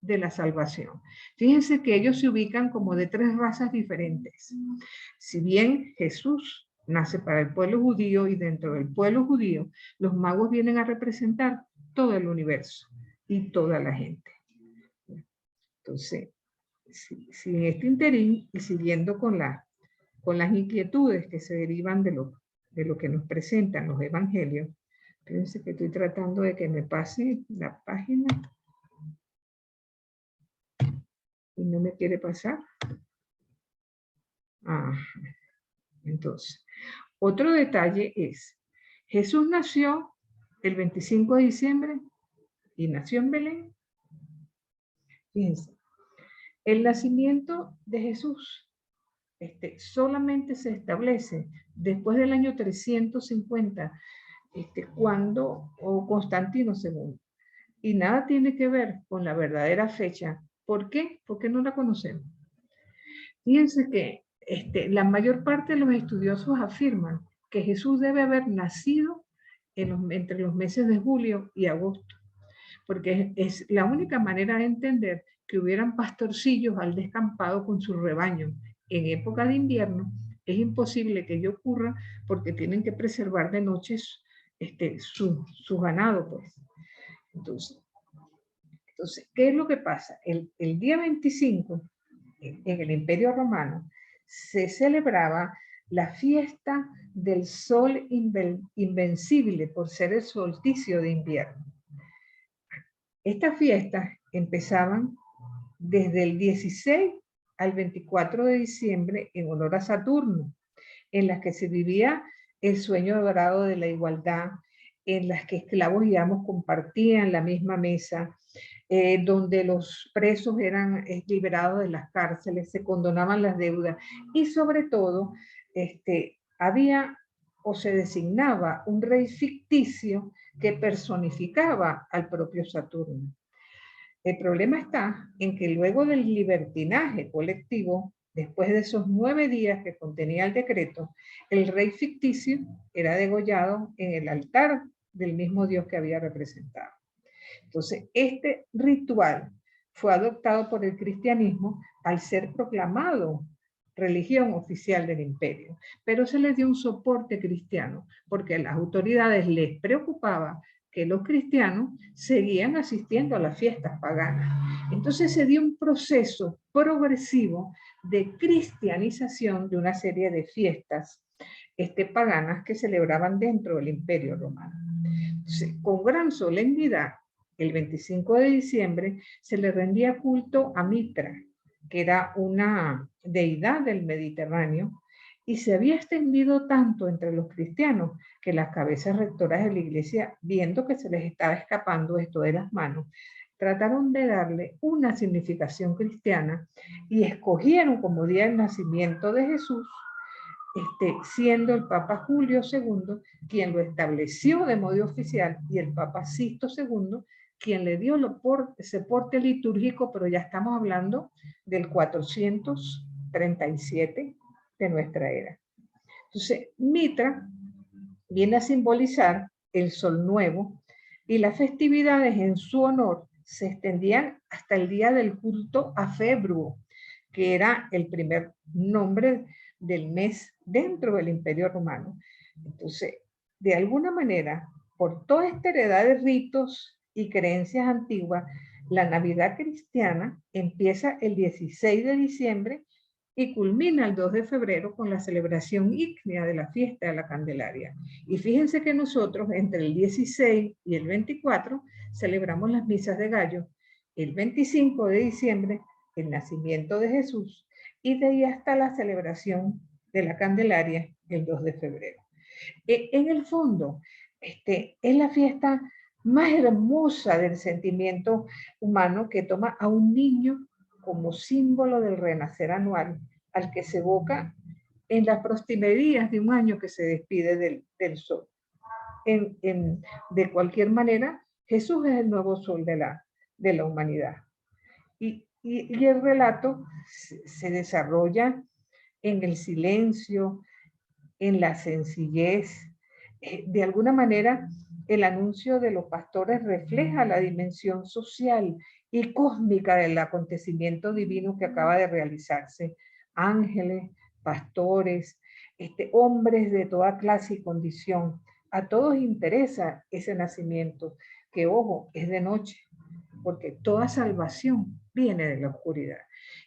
Speaker 1: de la salvación. Fíjense que ellos se ubican como de 3 razas diferentes. Si bien Jesús nace para el pueblo judío y dentro del pueblo judío, los magos vienen a representar todo el universo y toda la gente. Entonces, si en este interín y siguiendo con las inquietudes que se derivan de lo que nos presentan los evangelios, fíjense que estoy tratando de que me pase la página y no me quiere pasar. Entonces, otro detalle es, Jesús nació el 25 de diciembre y nació en Belén. Fíjense, el nacimiento de Jesús solamente se establece después del año 350, cuando Constantino II. Y nada tiene que ver con la verdadera fecha. ¿Por qué? Porque no la conocemos. Fíjense que la mayor parte de los estudiosos afirman que Jesús debe haber nacido entre los meses de julio y agosto, porque es la única manera de entender que hubieran pastorcillos al descampado con su rebaño en época de invierno. Es imposible que ello ocurra porque tienen que preservar de noche su ganado, pues. Entonces, ¿qué es lo que pasa? El día 25, en el Imperio Romano, se celebraba la fiesta del sol invencible por ser el solsticio de invierno. Estas fiestas empezaban desde el 16 al 24 de diciembre en honor a Saturno, en las que se vivía el sueño dorado de la igualdad, en las que esclavos y amos compartían la misma mesa, donde los presos eran liberados de las cárceles, se condonaban las deudas y sobre todo había o se designaba un rey ficticio que personificaba al propio Saturno. El problema está en que luego del libertinaje colectivo, después de esos 9 días que contenía el decreto, el rey ficticio era degollado en el altar del mismo Dios que había representado. Entonces, este ritual fue adoptado por el cristianismo al ser proclamado religión oficial del imperio, pero se les dio un soporte cristiano, porque a las autoridades les preocupaba que los cristianos seguían asistiendo a las fiestas paganas. Entonces se dio un proceso progresivo de cristianización de una serie de fiestas paganas que celebraban dentro del Imperio Romano. Entonces, con gran solemnidad, el 25 de diciembre se le rendía culto a Mitra, que era una deidad del Mediterráneo, y se había extendido tanto entre los cristianos que las cabezas rectoras de la iglesia, viendo que se les estaba escapando esto de las manos, trataron de darle una significación cristiana y escogieron como día del nacimiento de Jesús, siendo el Papa Julio II quien lo estableció de modo oficial y el Papa Sixto II quien le dio ese porte litúrgico, pero ya estamos hablando del 437 de nuestra era. Entonces, Mitra viene a simbolizar el sol nuevo, y las festividades en su honor se extendían hasta el día del culto a Februo, que era el primer nombre del mes dentro del Imperio Romano. Entonces, de alguna manera, por toda esta heredad de ritos y creencias antiguas, la Navidad cristiana empieza el 16 de diciembre y culmina el 2 de febrero con la celebración ígnea de la fiesta de la Candelaria. Y fíjense que nosotros entre el 16 y el 24 celebramos las misas de gallo, el 25 de diciembre el nacimiento de Jesús y de ahí hasta la celebración de la Candelaria el 2 de febrero. En el fondo, es la fiesta más hermosa del sentimiento humano que toma a un niño como símbolo del renacer anual, al que se evoca en las postrimerías de un año que se despide del sol. De cualquier manera, Jesús es el nuevo sol de la humanidad. Y el relato se desarrolla en el silencio, en la sencillez. De alguna manera, el anuncio de los pastores refleja la dimensión social y cósmica del acontecimiento divino que acaba de realizarse. Ángeles, pastores, hombres de toda clase y condición. A todos interesa ese nacimiento, que ojo, es de noche, porque toda salvación viene de la oscuridad.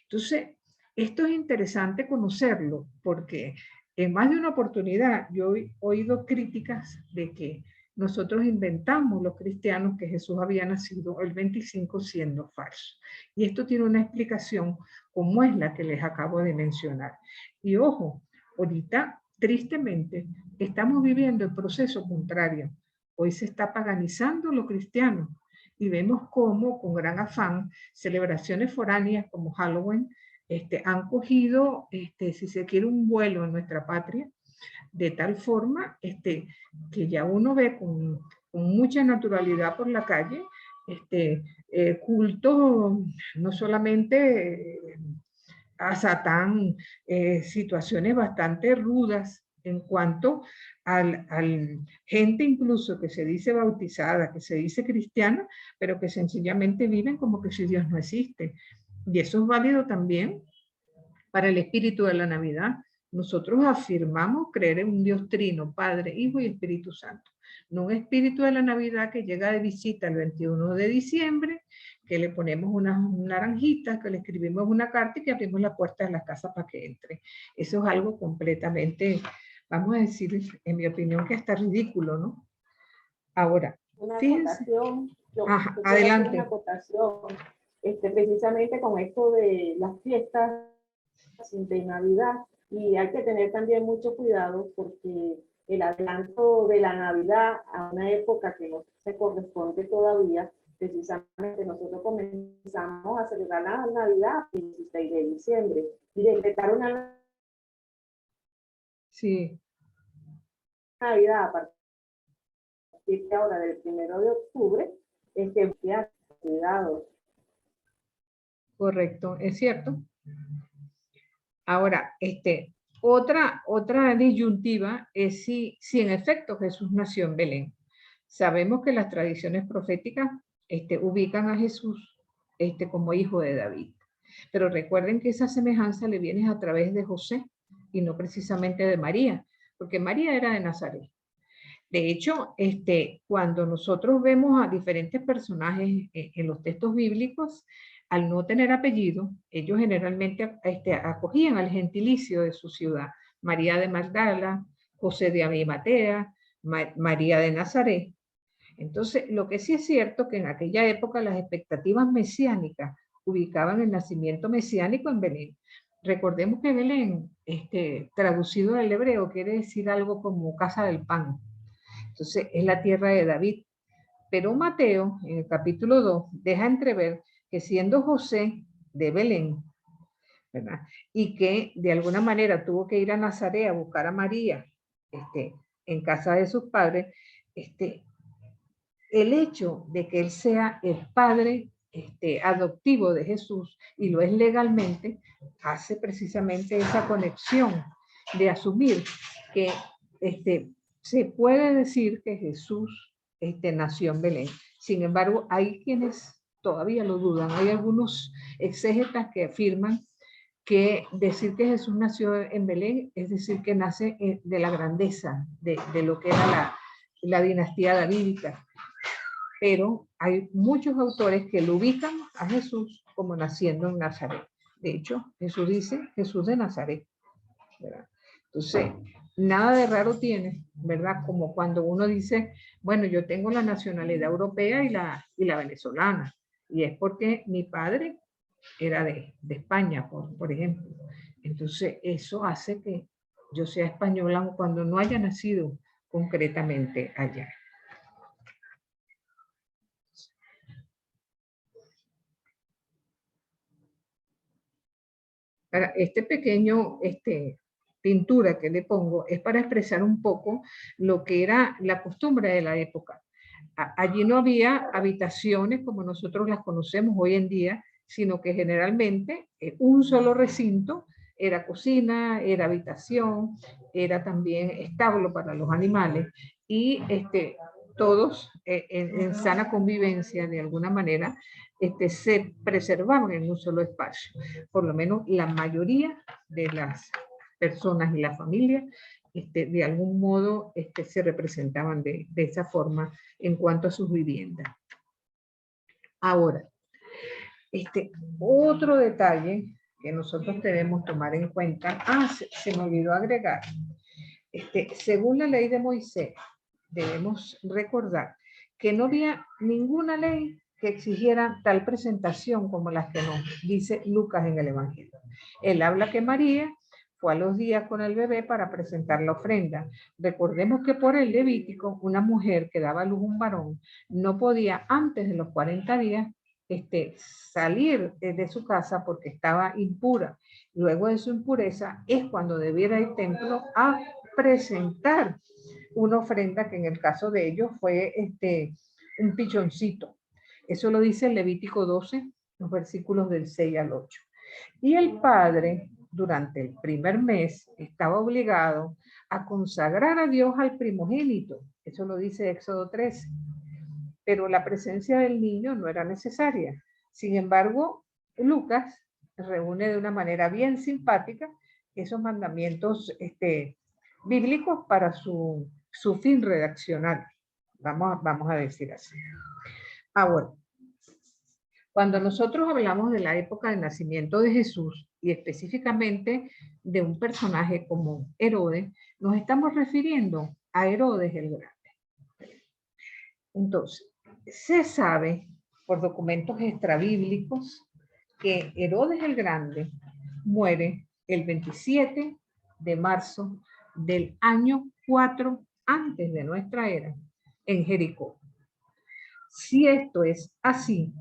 Speaker 1: Entonces, esto es interesante conocerlo, porque en más de una oportunidad yo he oído críticas de que nosotros inventamos los cristianos que Jesús había nacido el 25 siendo falso. Y esto tiene una explicación como es la que les acabo de mencionar. Y ojo, ahorita tristemente estamos viviendo el proceso contrario. Hoy se está paganizando lo cristiano y vemos cómo con gran afán celebraciones foráneas como Halloween han cogido, si se quiere, un vuelo en nuestra patria, de tal forma que ya uno ve con mucha naturalidad por la calle cultos no solamente a Satán, situaciones bastante rudas en cuanto al gente incluso que se dice bautizada, que se dice cristiana, pero que sencillamente viven como que si Dios no existe. Y eso es válido también para el espíritu de la Navidad. Nosotros afirmamos creer en un Dios trino, Padre, Hijo y Espíritu Santo. No un espíritu de la Navidad que llega de visita el 21 de diciembre, que le ponemos unas naranjitas, que le escribimos una carta y que abrimos la puerta de la casa para que entre. Eso es algo completamente, vamos a decir, en mi opinión, que está ridículo, ¿no? Ahora, fíjense. Adelante.
Speaker 4: Una acotación, precisamente con esto de las fiestas de Navidad, y hay que tener también mucho cuidado porque el adelanto de la Navidad a una época que no se corresponde todavía, precisamente nosotros comenzamos a celebrar la Navidad el 16 de diciembre y decretar una Navidad a partir de ahora del 1 de octubre, cuidado.
Speaker 1: Correcto, es cierto. Ahora, otra disyuntiva es si en efecto Jesús nació en Belén. Sabemos que las tradiciones proféticas ubican a Jesús como hijo de David. Pero recuerden que esa semejanza le viene a través de José y no precisamente de María, porque María era de Nazaret. De hecho, cuando nosotros vemos a diferentes personajes en los textos bíblicos, al no tener apellido, ellos generalmente acogían al gentilicio de su ciudad. María de Magdala, José de Arimatea, María de Nazaret. Entonces, lo que sí es cierto que en aquella época las expectativas mesiánicas ubicaban el nacimiento mesiánico en Belén. Recordemos que Belén, traducido del hebreo, quiere decir algo como casa del pan. Entonces, es la tierra de David. Pero Mateo, en el capítulo 2, deja entrever que siendo José de Belén, ¿verdad? Y que de alguna manera tuvo que ir a Nazaret a buscar a María en casa de sus padres, el hecho de que él sea el padre adoptivo de Jesús y lo es legalmente, hace precisamente esa conexión de asumir que se puede decir que Jesús nació en Belén. Sin embargo, hay quienes todavía lo dudan. Hay algunos exégetas que afirman que decir que Jesús nació en Belén es decir que nace de la grandeza de lo que era la dinastía davídica. Pero hay muchos autores que lo ubican a Jesús como naciendo en Nazaret. De hecho, Jesús dice Jesús de Nazaret, ¿verdad? Entonces, nada de raro tiene, ¿verdad? Como cuando uno dice, bueno, yo tengo la nacionalidad europea y la venezolana, y es porque mi padre era de España, por ejemplo. Entonces, eso hace que yo sea española cuando no haya nacido concretamente allá. Este pequeño pintura que le pongo es para expresar un poco lo que era la costumbre de la época. Allí no había habitaciones como nosotros las conocemos hoy en día, sino que generalmente un solo recinto era cocina, era habitación, era también establo para los animales y todos en sana convivencia de alguna manera se preservaban en un solo espacio. Por lo menos la mayoría de las personas y la familia de algún modo se representaban de esa forma en cuanto a sus viviendas. Ahora, otro detalle que nosotros debemos tomar en cuenta, se me olvidó agregar, según la ley de Moisés, debemos recordar que no había ninguna ley que exigiera tal presentación como las que nos dice Lucas en el Evangelio. Él habla que María fue a los días con el bebé para presentar la ofrenda. Recordemos que por el Levítico, una mujer que daba a luz un varón no podía antes de los 40 días salir de su casa porque estaba impura. Luego de su impureza es cuando debiera ir al templo a presentar una ofrenda que en el caso de ellos fue un pichoncito. Eso lo dice el Levítico 12, los versículos del 6 al 8. Y el padre, durante el primer mes, estaba obligado a consagrar a Dios al primogénito. Eso lo dice Éxodo 13. Pero la presencia del niño no era necesaria. Sin embargo, Lucas reúne de una manera bien simpática esos mandamientos bíblicos para su fin redaccional. Vamos a decir así. Ahora, cuando nosotros hablamos de la época del nacimiento de Jesús y específicamente de un personaje como Herodes, nos estamos refiriendo a Herodes el Grande. Entonces, se sabe por documentos extrabíblicos que Herodes el Grande muere el 27 de marzo del año 4 antes de nuestra era en Jericó. Si esto es así,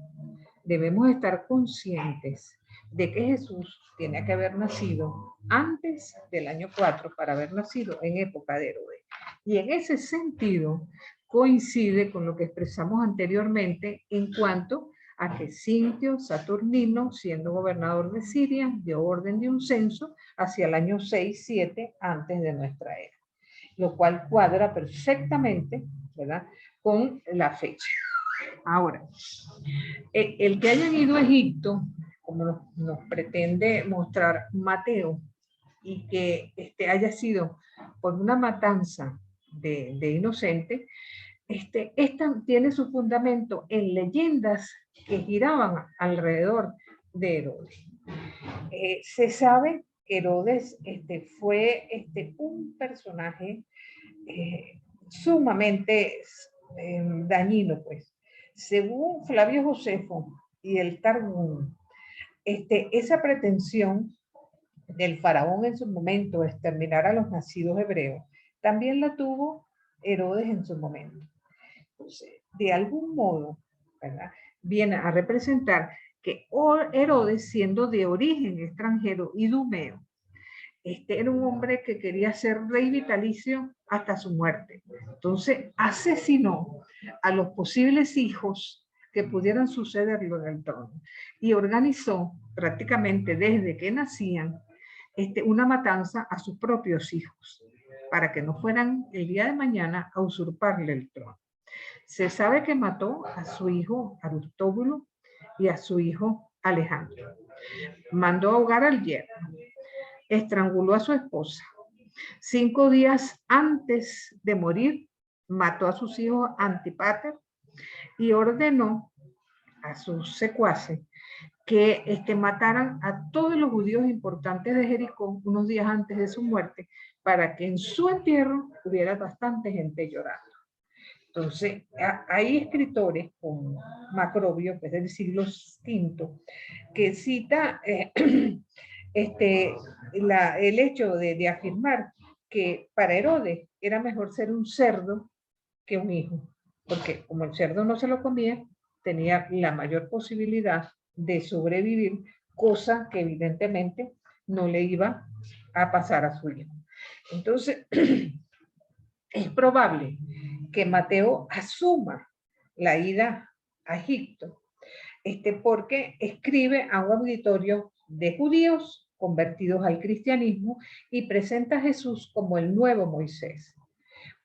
Speaker 1: debemos estar conscientes de que Jesús tiene que haber nacido antes del año 4 para haber nacido en época de Herodes. Y en ese sentido coincide con lo que expresamos anteriormente en cuanto a que Cintio Saturnino, siendo gobernador de Siria, dio orden de un censo hacia el año 6-7 antes de nuestra era, lo cual cuadra perfectamente, ¿verdad?, con la fecha. Ahora, el que hayan ido a Egipto, como nos pretende mostrar Mateo, y que haya sido por una matanza de inocentes, esta tiene su fundamento en leyendas que giraban alrededor de Herodes. Se sabe que Herodes fue un personaje sumamente dañino, pues. Según Flavio Josefo y el Targum, esa pretensión del faraón en su momento de exterminar a los nacidos hebreos, también la tuvo Herodes en su momento. Entonces, de algún modo, ¿verdad?, viene a representar que Herodes, siendo de origen extranjero y idumeo, era un hombre que quería ser rey vitalicio hasta su muerte. Entonces, asesinó a los posibles hijos que pudieran sucederlo en el trono y organizó prácticamente desde que nacían una matanza a sus propios hijos para que no fueran el día de mañana a usurparle el trono. Se sabe que mató a su hijo Arustóbulo y a su hijo Alejandro. Mandó ahogar al yerno. Estranguló a su esposa. 5 días antes de morir, mató a sus hijos Antipater y ordenó a sus secuaces que mataran a todos los judíos importantes de Jericó unos días antes de su muerte, para que en su entierro hubiera bastante gente llorando. Entonces, hay escritores como Macrobio, que es del siglo V, que cita el hecho de afirmar que para Herodes era mejor ser un cerdo que un hijo, porque como el cerdo no se lo comía, tenía la mayor posibilidad de sobrevivir, cosa que evidentemente no le iba a pasar a su hijo. Entonces, es probable que Mateo asuma la ida a Egipto, porque escribe a un auditorio de judíos convertidos al cristianismo y presenta a Jesús como el nuevo Moisés.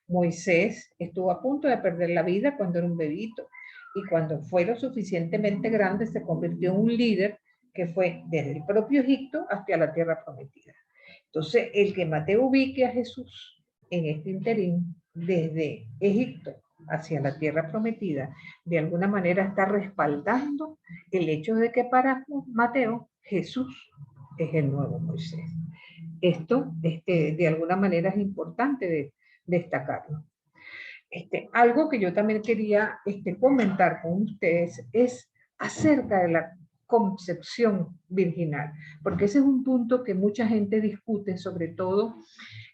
Speaker 1: Moisés estuvo a punto de perder la vida cuando era un bebito, y cuando fue lo suficientemente grande se convirtió en un líder que fue desde el propio Egipto hasta la tierra prometida. Entonces, el que Mateo ubique a Jesús en este interín desde Egipto hacia la tierra prometida, de alguna manera está respaldando el hecho de que para Mateo Jesús es el nuevo Moisés. Esto, de alguna manera es importante destacarlo. Algo que yo también quería comentar con ustedes es acerca de la concepción virginal, porque ese es un punto que mucha gente discute, sobre todo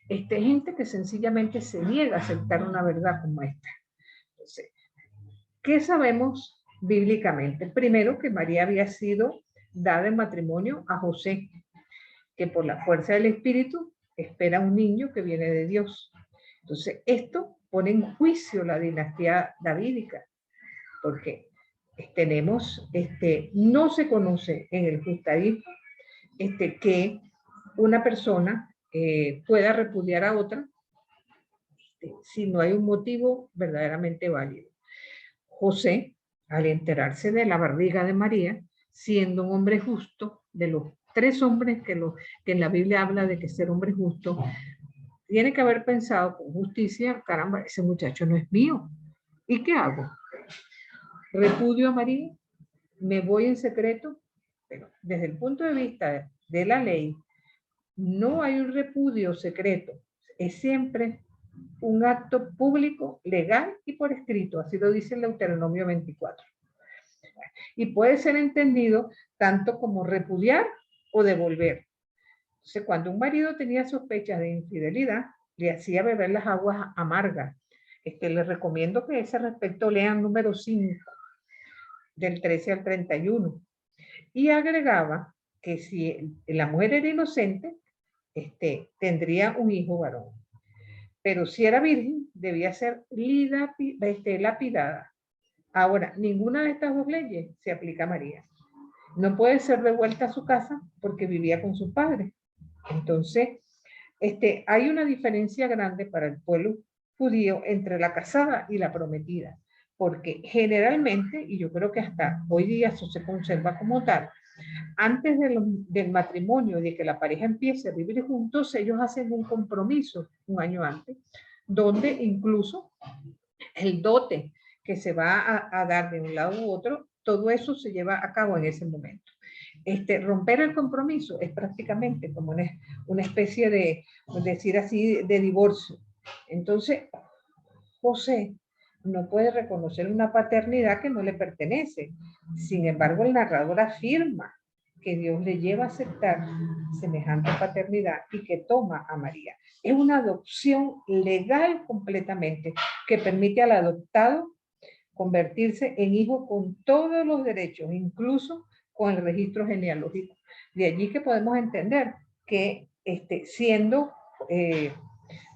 Speaker 1: gente que sencillamente se niega a aceptar una verdad como esta. Entonces, ¿qué sabemos bíblicamente? Primero, que María había sido dada en matrimonio a José, que por la fuerza del Espíritu espera un niño que viene de Dios. Entonces, esto pone en juicio la dinastía davídica, porque tenemos, no se conoce en el judaísmo que una persona pueda repudiar a otra si no hay un motivo verdaderamente válido. José, al enterarse de la barriga de María, siendo un hombre justo, de los 3 hombres que en la Biblia habla de que ser hombre justo, tiene que haber pensado con justicia: caramba, ese muchacho no es mío. ¿Y qué hago? ¿Repudio a María? ¿Me voy en secreto? Pero desde el punto de vista de la ley, no hay un repudio secreto. Es siempre un acto público, legal y por escrito. Así lo dice el Deuteronomio 24. Y puede ser entendido tanto como repudiar o devolver. Entonces, cuando un marido tenía sospechas de infidelidad, le hacía beber las aguas amargas. Les recomiendo que a ese respecto lean número 5, del 13 al 31. Y agregaba que si la mujer era inocente, tendría un hijo varón. Pero si era virgen, debía ser lapidada. Ahora, ninguna de estas 2 leyes se aplica a María. No puede ser devuelta a su casa porque vivía con sus padres. Entonces, hay una diferencia grande para el pueblo judío entre la casada y la prometida, porque generalmente, y yo creo que hasta hoy día eso se conserva como tal, antes del matrimonio, de que la pareja empiece a vivir juntos, ellos hacen un compromiso un año antes, donde incluso el dote que se va a dar de un lado u otro, todo eso se lleva a cabo en ese momento. Romper el compromiso es prácticamente como una especie de, decir así, de divorcio. Entonces, José no puede reconocer una paternidad que no le pertenece. Sin embargo, el narrador afirma que Dios le lleva a aceptar semejante paternidad y que toma a María. Es una adopción legal completamente, que permite al adoptado convertirse en hijo con todos los derechos, incluso con el registro genealógico. De allí que podemos entender que siendo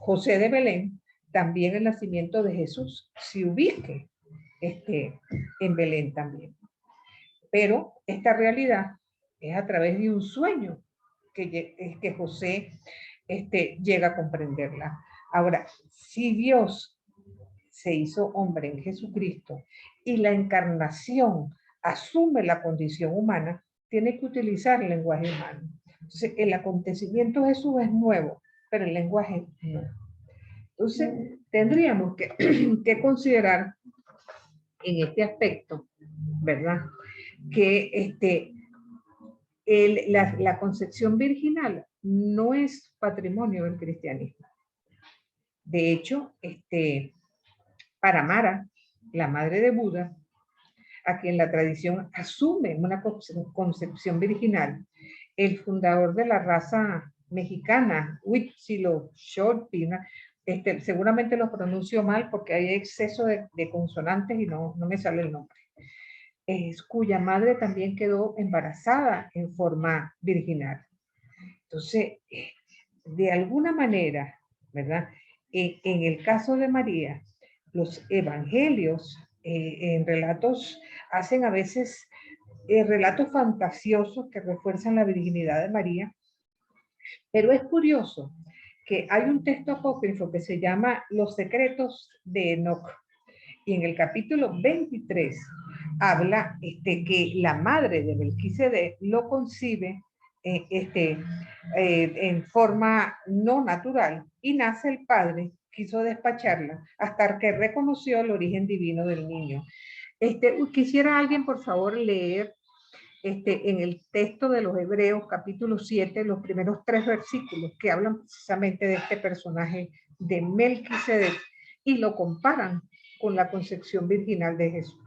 Speaker 1: José de Belén, también el nacimiento de Jesús se ubique en Belén también. Pero esta realidad es a través de un sueño que José llega a comprenderla. Ahora, si Dios se hizo hombre en Jesucristo y la encarnación asume la condición humana, tiene que utilizar el lenguaje humano. Entonces, el acontecimiento de Jesús es nuevo, pero el lenguaje no. Entonces, tendríamos que considerar en este aspecto, ¿verdad? Que la concepción virginal no es patrimonio del cristianismo. De hecho, para Mara, la madre de Buda, a quien la tradición asume una concepción virginal, el fundador de la raza mexicana, Huitzilopochtli, seguramente lo pronuncio mal porque hay exceso de consonantes y no me sale el nombre, cuya madre también quedó embarazada en forma virginal. Entonces, de alguna manera, ¿verdad? En el caso de María, los evangelios en relatos hacen a veces relatos fantasiosos que refuerzan la virginidad de María, pero es curioso que hay un texto apócrifo que se llama Los secretos de Enoc, y en el capítulo 23 habla que la madre de Melquisedec lo concibe en forma no natural y nace el padre, quiso despacharla hasta que reconoció el origen divino del niño. Quisiera alguien por favor leer en el texto de los Hebreos capítulo 7 los primeros 3 versículos que hablan precisamente de este personaje de Melquisedec y lo comparan con la concepción virginal de Jesús.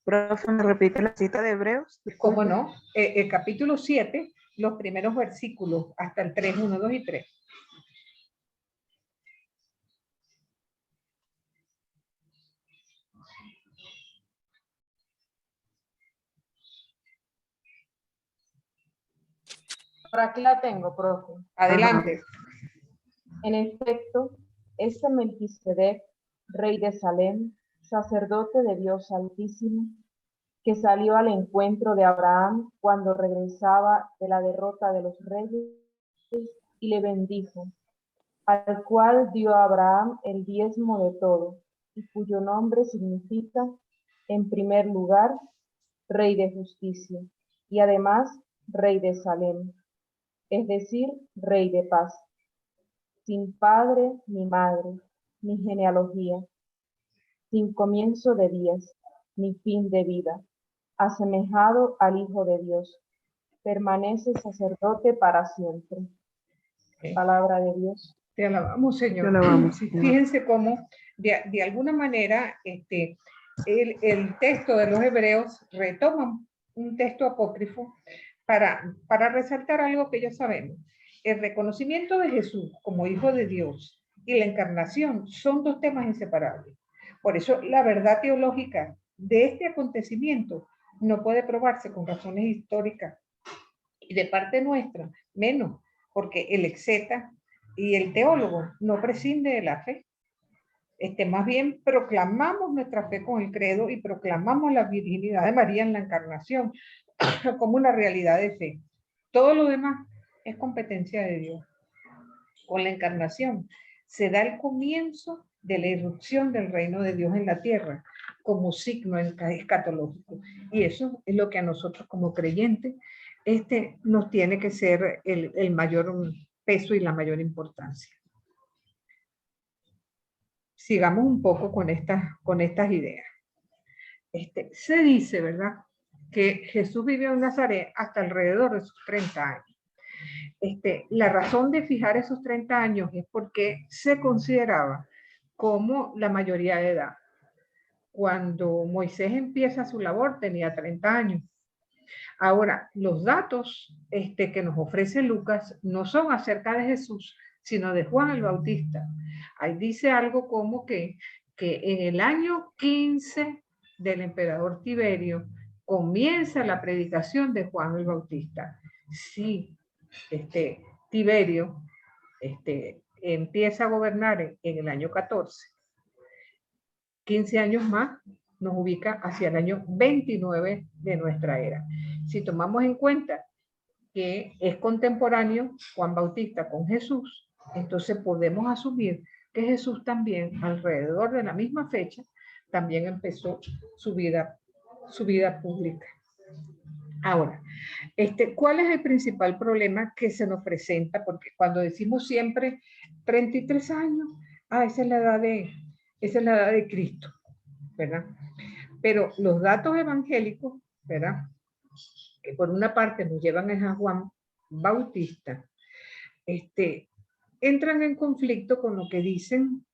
Speaker 5: Profe, ¿me repite la cita de Hebreos?
Speaker 1: ¿Cómo no? El capítulo 7, los primeros versículos, hasta el 3, 1, 2 y 3.
Speaker 6: Por aquí la tengo, profe.
Speaker 1: Adelante.
Speaker 6: En efecto, este Melquisedec, rey de Salem, sacerdote de Dios Altísimo, que salió al encuentro de Abraham cuando regresaba de la derrota de los reyes y le bendijo, al cual dio a Abraham el diezmo de todo, y cuyo nombre significa, en primer lugar, Rey de Justicia, y además Rey de Salem, es decir, Rey de Paz, sin padre ni madre, ni genealogía, sin comienzo de días, ni fin de vida, asemejado al Hijo de Dios, permanece sacerdote para siempre. Palabra de Dios.
Speaker 1: Te alabamos, Señor.
Speaker 5: Te alabamos, Señor.
Speaker 1: Fíjense cómo, de alguna manera, el texto de los Hebreos retoma un texto apócrifo para resaltar algo que ya sabemos. El reconocimiento de Jesús como Hijo de Dios y la encarnación son dos temas inseparables. Por eso, la verdad teológica de este acontecimiento no puede probarse con razones históricas. Y de parte nuestra, menos, porque el exegeta y el teólogo no prescinde de la fe. Más bien proclamamos nuestra fe con el credo y proclamamos la virginidad de María en la encarnación como una realidad de fe. Todo lo demás es competencia de Dios. Con la encarnación se da el comienzo de la irrupción del reino de Dios en la tierra como signo escatológico. Y eso es lo que a nosotros como creyentes nos tiene que ser el mayor peso y la mayor importancia. Sigamos un poco con estas ideas. Se dice, ¿verdad?, que Jesús vivió en Nazaret hasta alrededor de sus 30 años. La razón de fijar esos 30 años es porque se consideraba como la mayoría de edad. Cuando Moisés empieza su labor tenía 30 años. Ahora, los datos que nos ofrece Lucas no son acerca de Jesús, sino de Juan el Bautista. Ahí dice algo como que en el año 15 del emperador Tiberio comienza la predicación de Juan el Bautista. Sí, Tiberio empieza a gobernar en el año 14. 15 años más nos ubica hacia el año 29 de nuestra era. Si tomamos en cuenta que es contemporáneo Juan Bautista con Jesús, entonces podemos asumir que Jesús también, alrededor de la misma fecha, también empezó su vida pública. Ahora, ¿cuál es el principal problema que se nos presenta? Porque cuando decimos siempre 33 años, esa es la edad de Cristo, ¿verdad? Pero los datos evangélicos, ¿verdad?, que por una parte nos llevan a Juan Bautista, entran en conflicto con lo que dicen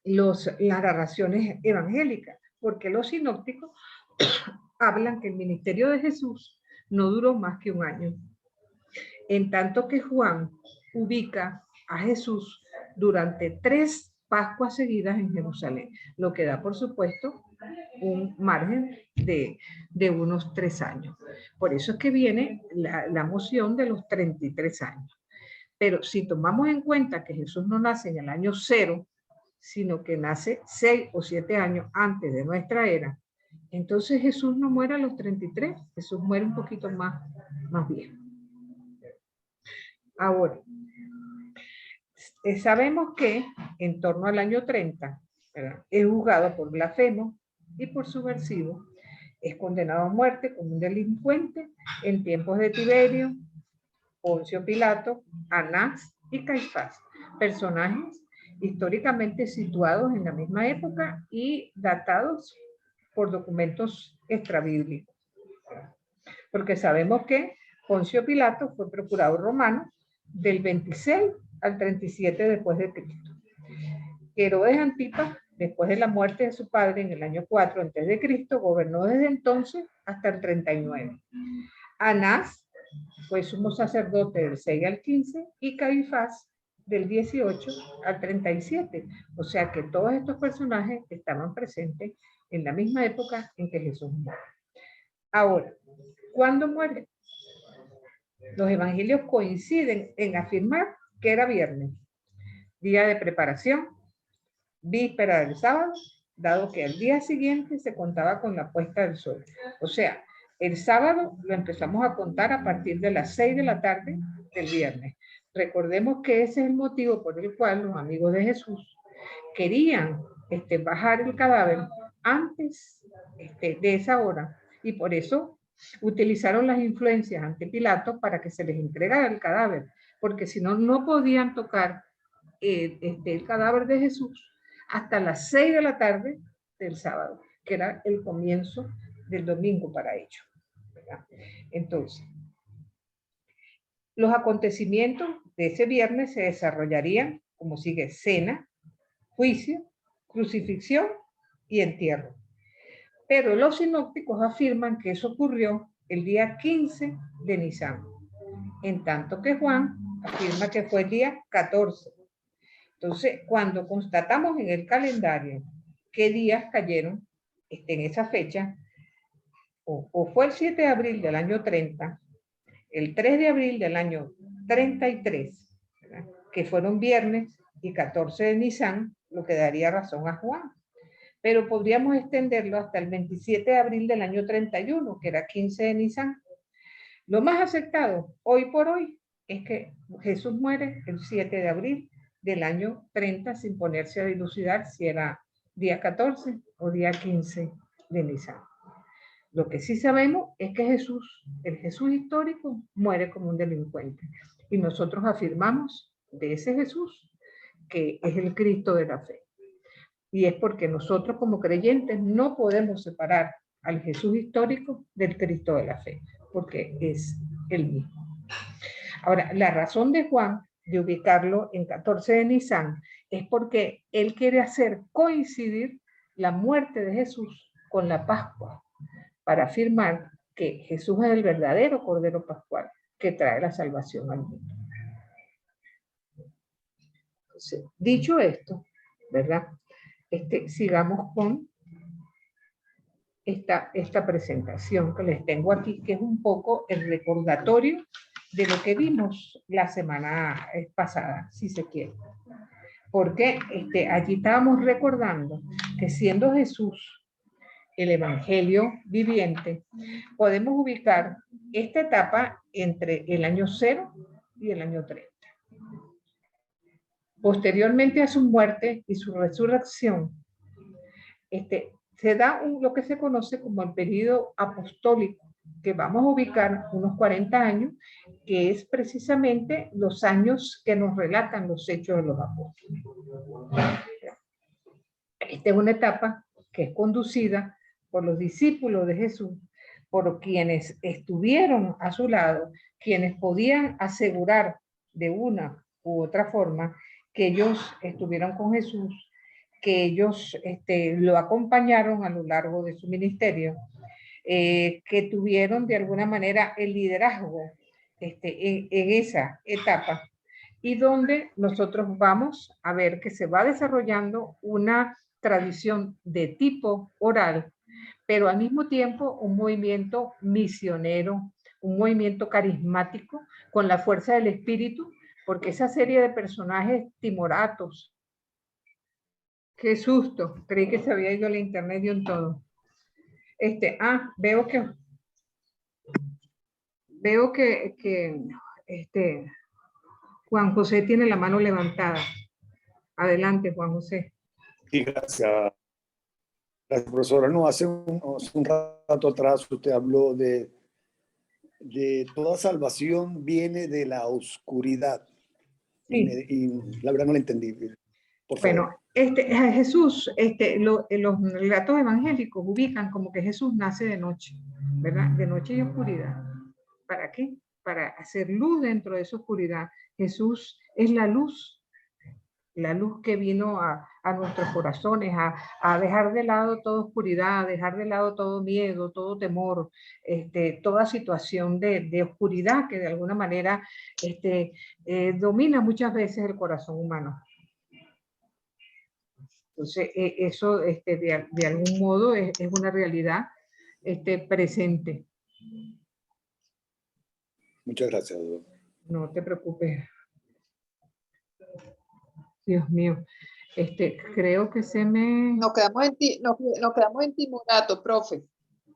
Speaker 1: las narraciones evangélicas, porque los sinópticos hablan que el ministerio de Jesús no duró más que un año, en tanto que Juan ubica a Jesús durante 3 Pascuas seguidas en Jerusalén, lo que da, por supuesto, un margen de unos 3 años. Por eso es que viene la moción de los 33 años. Pero si tomamos en cuenta que Jesús no nace en el año 0, sino que nace 6 o 7 años antes de nuestra era, entonces Jesús no muere a los 33, Jesús muere un poquito más viejo. Ahora, sabemos que en torno al año 30, ¿verdad?, es juzgado por blasfemo y por subversivo, es condenado a muerte como un delincuente en tiempos de Tiberio, Poncio Pilato, Anás y Caifás, personajes históricamente situados en la misma época y datados por documentos extrabíblicos. Porque sabemos que Poncio Pilato fue procurador romano del 26 al 37 después de Cristo. Herodes Antipas, después de la muerte de su padre en el año 4 antes de Cristo, gobernó desde entonces hasta el 39. Anás fue sumo sacerdote del 6 al 15 y Caifás del 18 al 37. O sea que todos estos personajes estaban presentes en la misma época en que Jesús muere. Ahora, ¿cuándo muere? Los evangelios coinciden en afirmar que era viernes, día de preparación, víspera del sábado, dado que al día siguiente se contaba con la puesta del sol. O sea, el sábado lo empezamos a contar a partir de las 6 de la tarde del viernes. Recordemos que ese es el motivo por el cual los amigos de Jesús querían bajar el cadáver antes de esa hora, y por eso utilizaron las influencias ante Pilato para que se les entregara el cadáver, porque si no, no podían tocar el cadáver de Jesús hasta las 6 de la tarde del sábado, que era el comienzo del domingo para ellos, ¿verdad? Entonces, los acontecimientos de ese viernes se desarrollarían como sigue: cena, juicio, crucifixión y entierro. Pero los sinópticos afirman que eso ocurrió el día 15 de Nisan, en tanto que Juan afirma que fue el día 14. Entonces, cuando constatamos en el calendario qué días cayeron en esa fecha, o fue el 7 de abril del año 30, el 3 de abril del año 33, ¿verdad?, que fueron viernes, y 14 de Nisan, lo que daría razón a Juan. Pero podríamos extenderlo hasta el 27 de abril del año 31, que era 15 de Nisan. Lo más aceptado hoy por hoy es que Jesús muere el 7 de abril del año 30, sin ponerse a dilucidar si era día 14 o día 15 de Nisan. Lo que sí sabemos es que Jesús, el Jesús histórico, muere como un delincuente. Y nosotros afirmamos de ese Jesús que es el Cristo de la fe. Y es porque nosotros como creyentes no podemos separar al Jesús histórico del Cristo de la fe, porque es el mismo. Ahora, la razón de Juan de ubicarlo en 14 de Nisan es porque él quiere hacer coincidir la muerte de Jesús con la Pascua, para afirmar que Jesús es el verdadero Cordero Pascual que trae la salvación al mundo. Entonces, dicho esto, ¿verdad?, sigamos con esta presentación que les tengo aquí, que es un poco el recordatorio de lo que vimos la semana pasada, si se quiere. Porque allí estábamos recordando que siendo Jesús el Evangelio viviente, podemos ubicar esta etapa entre el año 0 y el año 30. Posteriormente a su muerte y su resurrección, se da lo que se conoce como el periodo apostólico, que vamos a ubicar unos 40 años, que es precisamente los años que nos relatan los hechos de los apóstoles. Esta es una etapa que es conducida por los discípulos de Jesús, por quienes estuvieron a su lado, quienes podían asegurar de una u otra forma que ellos estuvieron con Jesús, que ellos lo acompañaron a lo largo de su ministerio, que tuvieron de alguna manera el liderazgo en esa etapa, y donde nosotros vamos a ver que se va desarrollando una tradición de tipo oral, pero al mismo tiempo un movimiento misionero, un movimiento carismático con la fuerza del espíritu, porque esa serie de personajes timoratos, qué susto, creí que se había ido la internet y un todo. Veo que Juan José tiene la mano levantada. Adelante, Juan José.
Speaker 3: Sí, gracias. Gracias, profesora. No, hace un rato atrás usted habló de toda salvación viene de la oscuridad. Sí. Y la verdad no la entendí. Por favor.
Speaker 1: Bueno, Jesús, los relatos evangélicos ubican como que Jesús nace de noche, ¿verdad? De noche y oscuridad. ¿Para qué? Para hacer luz dentro de esa oscuridad. Jesús es la luz que vino a nuestros corazones, a dejar de lado toda oscuridad, a dejar de lado todo miedo, todo temor, toda situación de oscuridad que de alguna manera domina muchas veces el corazón humano. Entonces, eso de algún modo es una realidad presente.
Speaker 3: Muchas gracias, doctor.
Speaker 1: No te preocupes. Dios mío. Creo que se me...
Speaker 2: Nos quedamos en timorato, profe.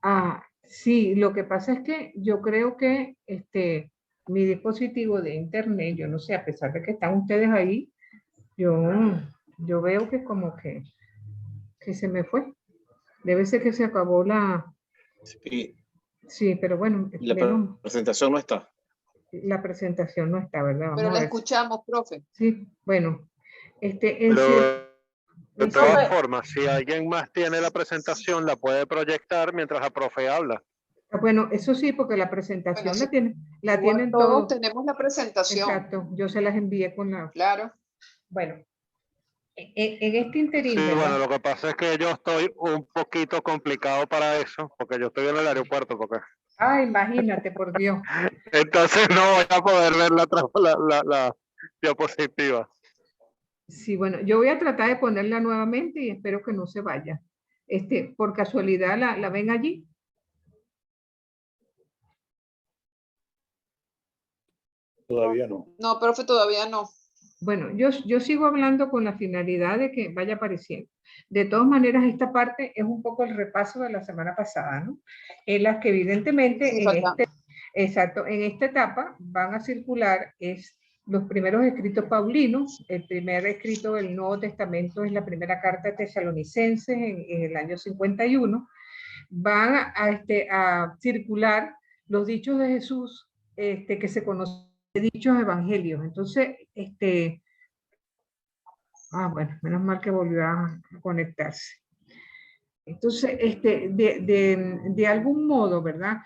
Speaker 1: Ah, sí, lo que pasa es que yo creo que mi dispositivo de internet, yo no sé, a pesar de que están ustedes ahí, yo veo que como que se me fue. Debe ser que se acabó la...
Speaker 7: Sí.
Speaker 1: Sí, pero bueno.
Speaker 7: La presentación no está.
Speaker 1: La presentación no está, ¿verdad? Vamos
Speaker 2: pero la
Speaker 1: a ver.
Speaker 2: Escuchamos, profe.
Speaker 1: Sí, bueno.
Speaker 8: De todas formas, si alguien más tiene la presentación, la puede proyectar mientras la profe habla.
Speaker 1: Bueno, eso sí, porque la presentación la tienen
Speaker 2: todos. Tenemos la presentación.
Speaker 1: Exacto, yo se las envié con la...
Speaker 2: Claro.
Speaker 1: Bueno, en este interín,
Speaker 8: Sí,
Speaker 1: ¿verdad?
Speaker 8: bueno, lo que pasa es que yo estoy un poquito complicado para eso, porque yo estoy en el aeropuerto, porque...
Speaker 1: Ah, imagínate, por Dios.
Speaker 8: Entonces no voy a poder ver la diapositiva.
Speaker 1: Sí, bueno, yo voy a tratar de ponerla nuevamente y espero que no se vaya. Por casualidad, ¿la ven allí?
Speaker 3: Todavía no.
Speaker 2: No, profe, todavía no.
Speaker 1: Bueno, yo sigo hablando con la finalidad de que vaya apareciendo. De todas maneras, esta parte es un poco el repaso de la semana pasada, ¿no? En las que evidentemente
Speaker 2: Sí,
Speaker 1: en esta etapa van a circular los primeros escritos paulinos. El primer escrito del Nuevo Testamento es la primera carta de Tesalonicenses en el año 51. Van a circular los dichos de Jesús que se conocen dichos evangelios. Entonces, bueno, menos mal que volvió a conectarse. Entonces, de algún modo, ¿verdad?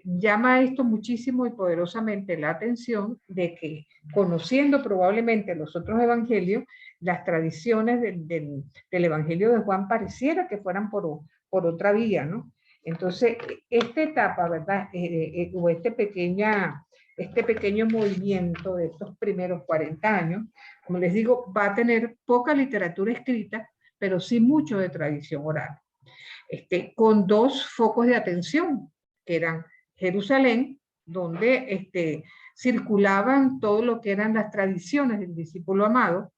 Speaker 1: Llama esto muchísimo y poderosamente la atención de que, conociendo probablemente los otros evangelios, las tradiciones del evangelio de Juan pareciera que fueran por otra vía, ¿no? Entonces, esta etapa, ¿verdad? O este pequeño movimiento de estos primeros 40 años, como les digo, va a tener poca literatura escrita, pero sí mucho de tradición oral. Con dos focos de atención, que eran Jerusalén, donde circulaban todo lo que eran las tradiciones del discípulo amado,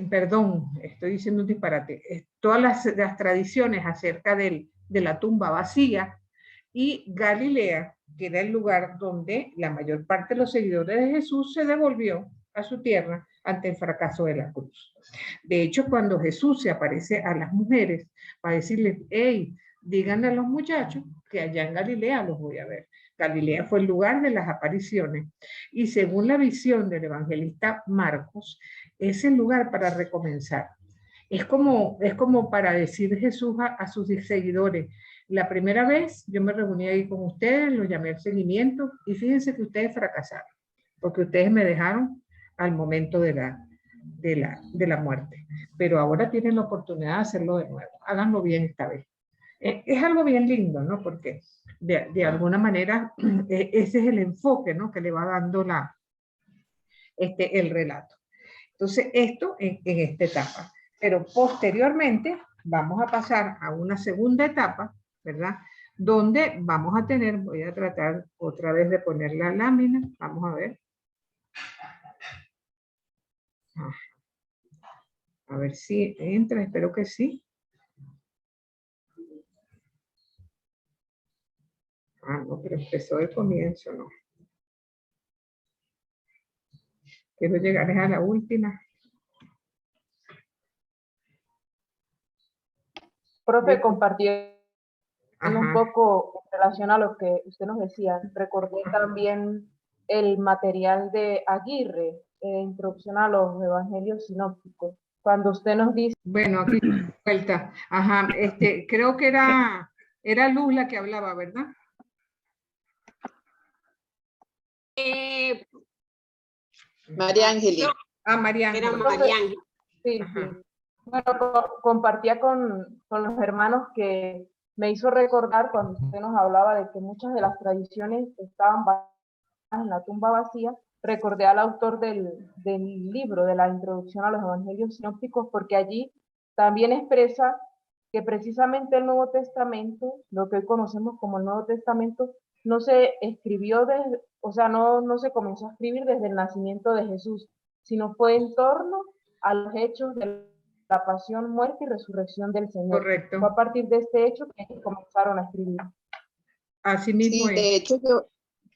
Speaker 1: perdón, estoy diciendo un disparate, todas las tradiciones acerca de la tumba vacía, y Galilea, que era el lugar donde la mayor parte de los seguidores de Jesús se devolvió a su tierra ante el fracaso de la cruz. De hecho, cuando Jesús se aparece a las mujeres para decirles, hey, díganle a los muchachos que allá en Galilea los voy a ver. Galilea fue el lugar de las apariciones y según la visión del evangelista Marcos, es el lugar para recomenzar. Es como para decir Jesús a sus seguidores, la primera vez yo me reuní ahí con ustedes, los llamé al seguimiento y fíjense que ustedes fracasaron, porque ustedes me dejaron al momento de la muerte. Pero ahora tienen la oportunidad de hacerlo de nuevo. Háganlo bien esta vez. Es algo bien lindo, ¿no? Porque de alguna manera ese es el enfoque, ¿no? Que le va dando el relato. Entonces, esto en esta etapa. Pero posteriormente vamos a pasar a una segunda etapa, ¿verdad? Donde vamos a tener, voy a tratar otra vez de poner la lámina, vamos a ver. A ver si entra, espero que sí. No, pero empezó de comienzo, ¿no? Quiero llegar a la última.
Speaker 6: Profe, compartiendo un poco en relación a lo que usted nos decía, recordé también el material de Aguirre, Introducción a los Evangelios Sinópticos, cuando usted nos dice...
Speaker 1: Bueno, aquí vuelta. Ajá, creo que era Luz la que hablaba, ¿verdad?
Speaker 2: María Ángeles.
Speaker 1: María Ángeles.
Speaker 9: Era María Ángeles.
Speaker 6: Sí, sí. Bueno, compartía con los hermanos que me hizo recordar cuando usted nos hablaba de que muchas de las tradiciones estaban basadas en la tumba vacía. Recordé al autor del libro de la Introducción a los Evangelios Sinópticos, porque allí también expresa que precisamente el Nuevo Testamento, lo que hoy conocemos como el Nuevo Testamento, no se escribió, no se comenzó a escribir desde el nacimiento de Jesús, sino fue en torno a los hechos de la pasión, muerte y resurrección del Señor.
Speaker 1: Correcto.
Speaker 6: Fue a partir de este hecho que comenzaron a escribir.
Speaker 1: Así mismo
Speaker 2: sí,
Speaker 1: es.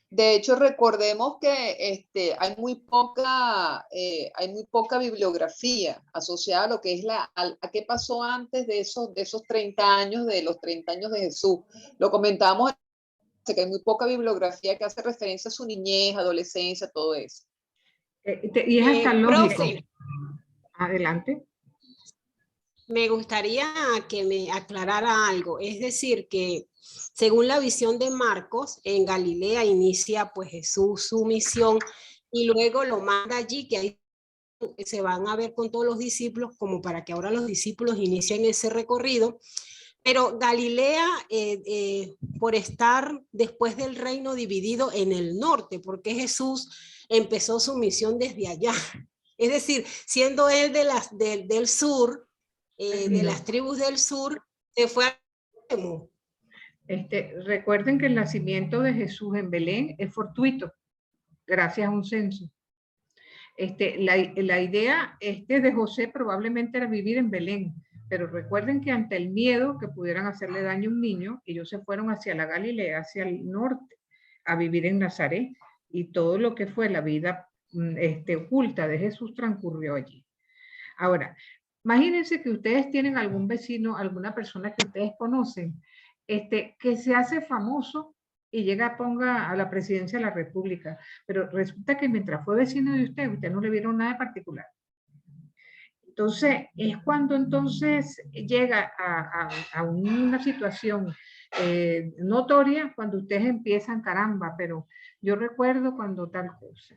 Speaker 2: De hecho, recordemos que hay muy poca bibliografía asociada a lo que es a qué pasó antes de esos 30 años, de los 30 años de Jesús. Lo comentábamos, que hay muy poca bibliografía que hace referencia a su niñez, adolescencia, todo eso.
Speaker 1: Y es hasta lógico.
Speaker 9: Profe,
Speaker 1: adelante.
Speaker 9: Me gustaría que me aclarara algo, es decir, que según la visión de Marcos, en Galilea inicia pues Jesús su misión y luego lo manda allí, que ahí se van a ver con todos los discípulos, como para que ahora los discípulos inicien ese recorrido. Pero Galilea, por estar después del reino dividido en el norte, porque Jesús empezó su misión desde allá. Es decir, siendo él del sur, de las tribus del sur, se fue a...
Speaker 1: Recuerden que el nacimiento de Jesús en Belén es fortuito, gracias a un censo. La idea de José probablemente era vivir en Belén, pero recuerden que ante el miedo que pudieran hacerle daño a un niño, ellos se fueron hacia la Galilea, hacia el norte, a vivir en Nazaret, y todo lo que fue la vida oculta de Jesús transcurrió allí. Ahora, imagínense que ustedes tienen algún vecino, alguna persona que ustedes conocen, que se hace famoso y ponga a la presidencia de la República, pero resulta que mientras fue vecino de usted no le vieron nada de particular. Entonces, es cuando entonces llega a una situación notoria, cuando ustedes empiezan, caramba, pero yo recuerdo cuando tal cosa.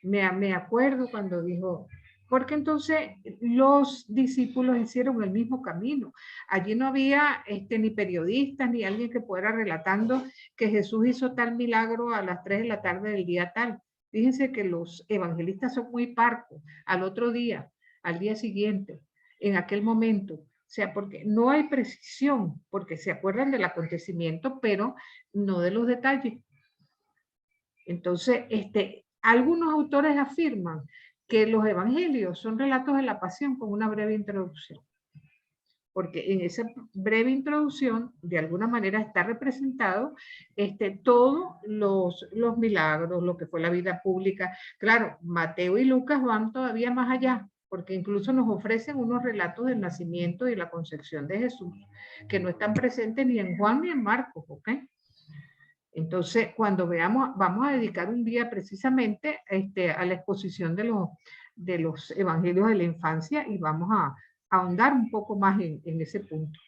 Speaker 1: Me acuerdo cuando dijo, porque entonces los discípulos hicieron el mismo camino. Allí no había ni periodistas ni alguien que fuera relatando que Jesús hizo tal milagro a las 3 de la tarde del día tal. Fíjense que los evangelistas son muy parcos. Al otro día, al día siguiente, en aquel momento. O sea, porque no hay precisión, porque se acuerdan del acontecimiento, pero no de los detalles. Entonces, algunos autores afirman que los evangelios son relatos de la pasión con una breve introducción. Porque en esa breve introducción, de alguna manera, está representado todos los milagros, lo que fue la vida pública. Claro, Mateo y Lucas van todavía más allá, porque incluso nos ofrecen unos relatos del nacimiento y la concepción de Jesús, que no están presentes ni en Juan ni en Marcos, ¿ok? Entonces, cuando veamos, vamos a dedicar un día precisamente a la exposición de los evangelios de la infancia y vamos a ahondar un poco más en ese punto.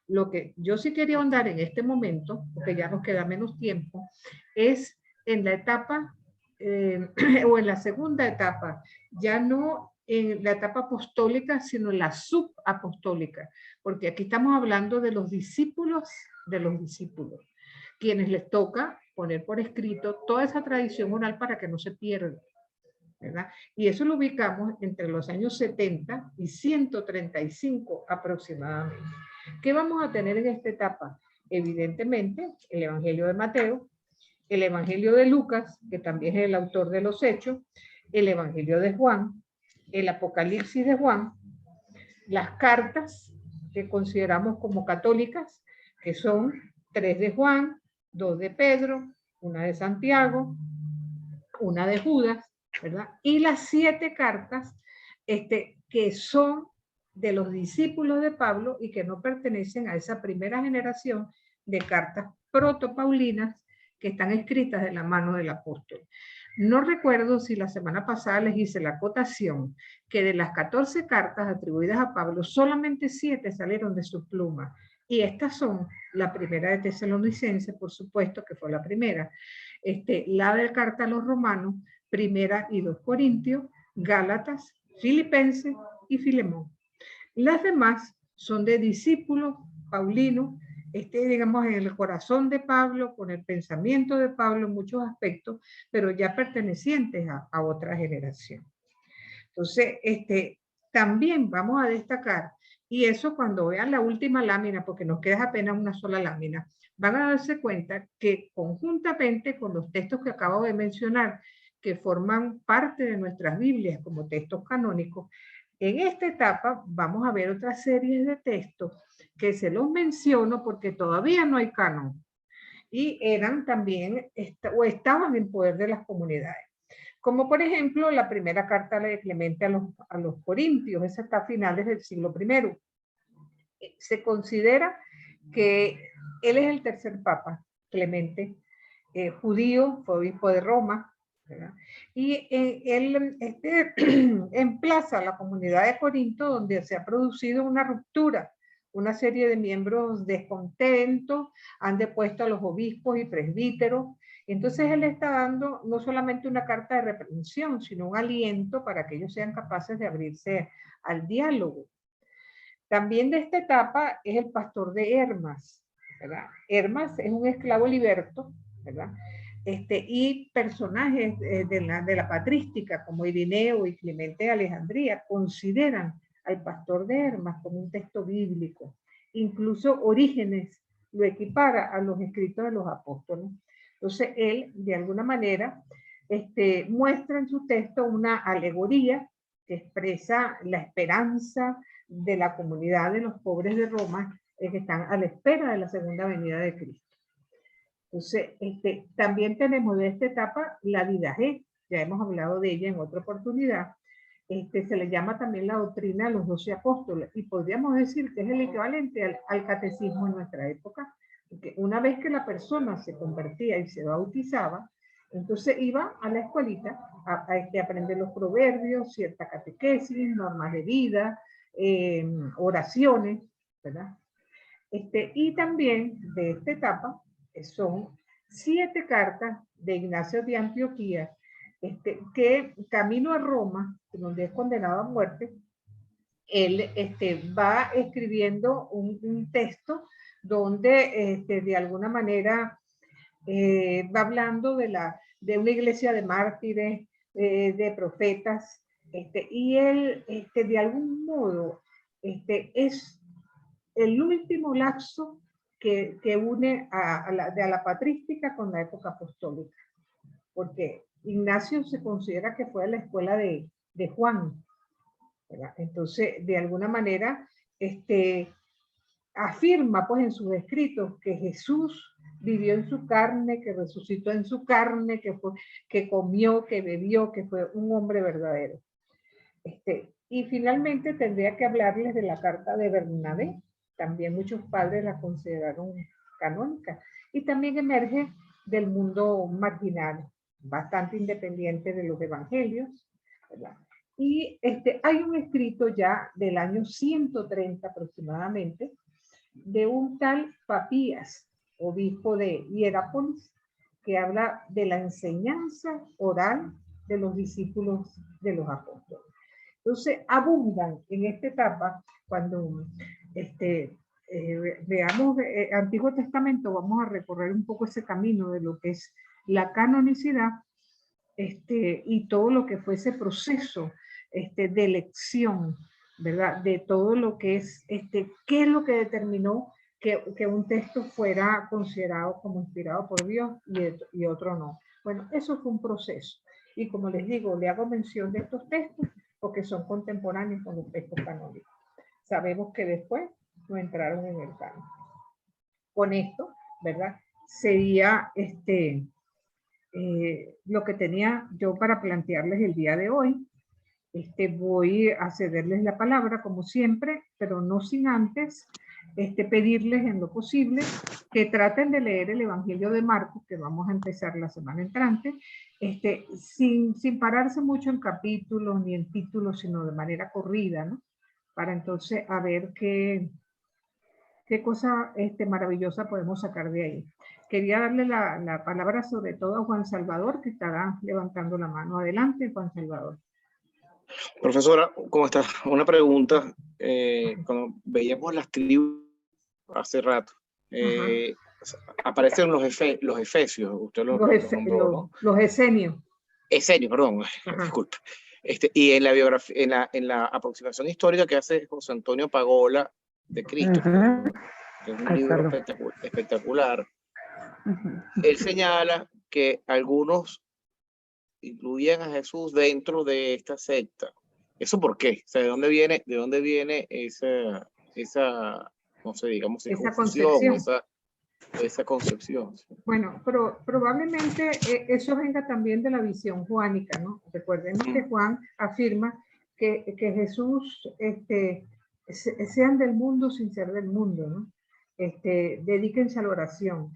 Speaker 1: Lo que yo sí quería ahondar en este momento, porque ya nos queda menos tiempo, es en la etapa, o en la segunda etapa, ya no en la etapa apostólica, sino en la subapostólica, porque aquí estamos hablando de los discípulos, quienes les toca poner por escrito toda esa tradición oral para que no se pierda, ¿verdad? Y eso lo ubicamos entre los años 70 y 135 aproximadamente. ¿Qué vamos a tener en esta etapa? Evidentemente, el Evangelio de Mateo, el Evangelio de Lucas, que también es el autor de los Hechos, el Evangelio de Juan, el Apocalipsis de Juan, las cartas que consideramos como católicas, que son 3 de Juan, 2 de Pedro, una de Santiago, una de Judas, ¿verdad? Y las 7 cartas que son de los discípulos de Pablo y que no pertenecen a esa primera generación de cartas protopaulinas que están escritas de la mano del apóstol. No recuerdo si la semana pasada les hice la acotación que de las 14 cartas atribuidas a Pablo, solamente 7 salieron de su pluma. Y estas son la primera de Tesalonicenses, por supuesto, que fue la primera. La de carta a los romanos, primera y 2 Corintios, Gálatas, Filipenses y Filemón. Las demás son de discípulos paulinos, digamos, en el corazón de Pablo, con el pensamiento de Pablo en muchos aspectos, pero ya pertenecientes a otra generación. Entonces, también vamos a destacar, y eso cuando vean la última lámina, porque nos queda apenas una sola lámina, van a darse cuenta que conjuntamente con los textos que acabo de mencionar, que forman parte de nuestras Biblias como textos canónicos, en esta etapa vamos a ver otra serie de textos que se los menciono porque todavía no hay canon y eran también o estaban en poder de las comunidades. Como por ejemplo la primera carta de Clemente a los Corintios, esa está a finales del siglo I. Se considera que él es el tercer papa, Clemente, judío, fue obispo de Roma, ¿verdad? Y él emplaza a la comunidad de Corinto, donde se ha producido una ruptura, una serie de miembros descontentos, han depuesto a los obispos y presbíteros. Entonces él está dando no solamente una carta de reprensión, sino un aliento para que ellos sean capaces de abrirse al diálogo. También de esta etapa es el pastor de Hermas, ¿verdad? Hermas es un esclavo liberto, ¿verdad? Y personajes de la patrística como Irineo y Clemente de Alejandría consideran al pastor de Hermas como un texto bíblico. Incluso Orígenes lo equipara a los escritos de los apóstoles. Entonces él, de alguna manera, muestra en su texto una alegoría que expresa la esperanza de la comunidad de los pobres de Roma que están a la espera de la segunda venida de Cristo. Entonces, también tenemos de esta etapa la Didache, ya hemos hablado de ella en otra oportunidad. Se le llama también la doctrina de los 12 apóstoles y podríamos decir que es el equivalente al catecismo en nuestra época, porque una vez que la persona se convertía y se bautizaba, entonces iba a la escuelita a aprender los proverbios, cierta catequesis, normas de vida, oraciones, ¿verdad? Y también de esta etapa son 7 cartas de Ignacio de Antioquía, que camino a Roma, donde es condenado a muerte, él va escribiendo un texto donde de alguna manera va hablando de una iglesia de mártires, de profetas, y él de algún modo es el último lapso que une a la patrística con la época apostólica, porque Ignacio se considera que fue a la escuela de de Juan, ¿verdad? Entonces, de alguna manera, afirma pues en sus escritos que Jesús vivió en su carne, que resucitó en su carne, que comió, que bebió, que fue un hombre verdadero. Y finalmente tendría que hablarles de la carta de Bernabé. También muchos padres la consideraron canónica. Y también emerge del mundo marginal, bastante independiente de los evangelios, ¿verdad? Y hay un escrito ya del año 130 aproximadamente, de un tal Papías, obispo de Hierápolis, que habla de la enseñanza oral de los discípulos de los apóstoles. Entonces, abundan en esta etapa, cuando veamos Antiguo Testamento, vamos a recorrer un poco ese camino de lo que es la canonicidad, y todo lo que fue ese proceso de elección, ¿verdad? De todo lo que es, qué es lo que determinó que un texto fuera considerado como inspirado por Dios y otro no. Bueno, eso fue un proceso. Y como les digo, le hago mención de estos textos porque son contemporáneos con los textos canónicos. Sabemos que después no entraron en el canon. Con esto, ¿verdad? Sería lo que tenía yo para plantearles el día de hoy. Voy a cederles la palabra como siempre, pero no sin antes pedirles en lo posible que traten de leer el Evangelio de Marcos, que vamos a empezar la semana entrante, sin pararse mucho en capítulos ni en títulos, sino de manera corrida, ¿no? Para entonces a ver qué cosa maravillosa podemos sacar de ahí. Quería darle la palabra sobre todo a Juan Salvador, que estará levantando la mano. Adelante, Juan Salvador.
Speaker 7: Profesora, ¿cómo está? Una pregunta. Cuando veíamos las tribus hace rato, aparecen los efesios, usted los nombró, ¿no?
Speaker 1: Los esenios.
Speaker 7: Esenios, perdón, disculpe. Y en la biografía, en la aproximación histórica que hace José Antonio Pagola de Cristo, que es un libro espectacular, él señala que algunos incluían a Jesús dentro de esta secta. ¿Eso por qué? O sea, ¿de dónde viene esa no sé, digamos,
Speaker 1: esa concepción?
Speaker 7: Esa concepción?
Speaker 1: Bueno, pero probablemente eso venga también de la visión juánica, ¿no? Recuerden que Juan afirma que Jesús, sean del mundo sin ser del mundo, ¿no? Dedíquense a la oración.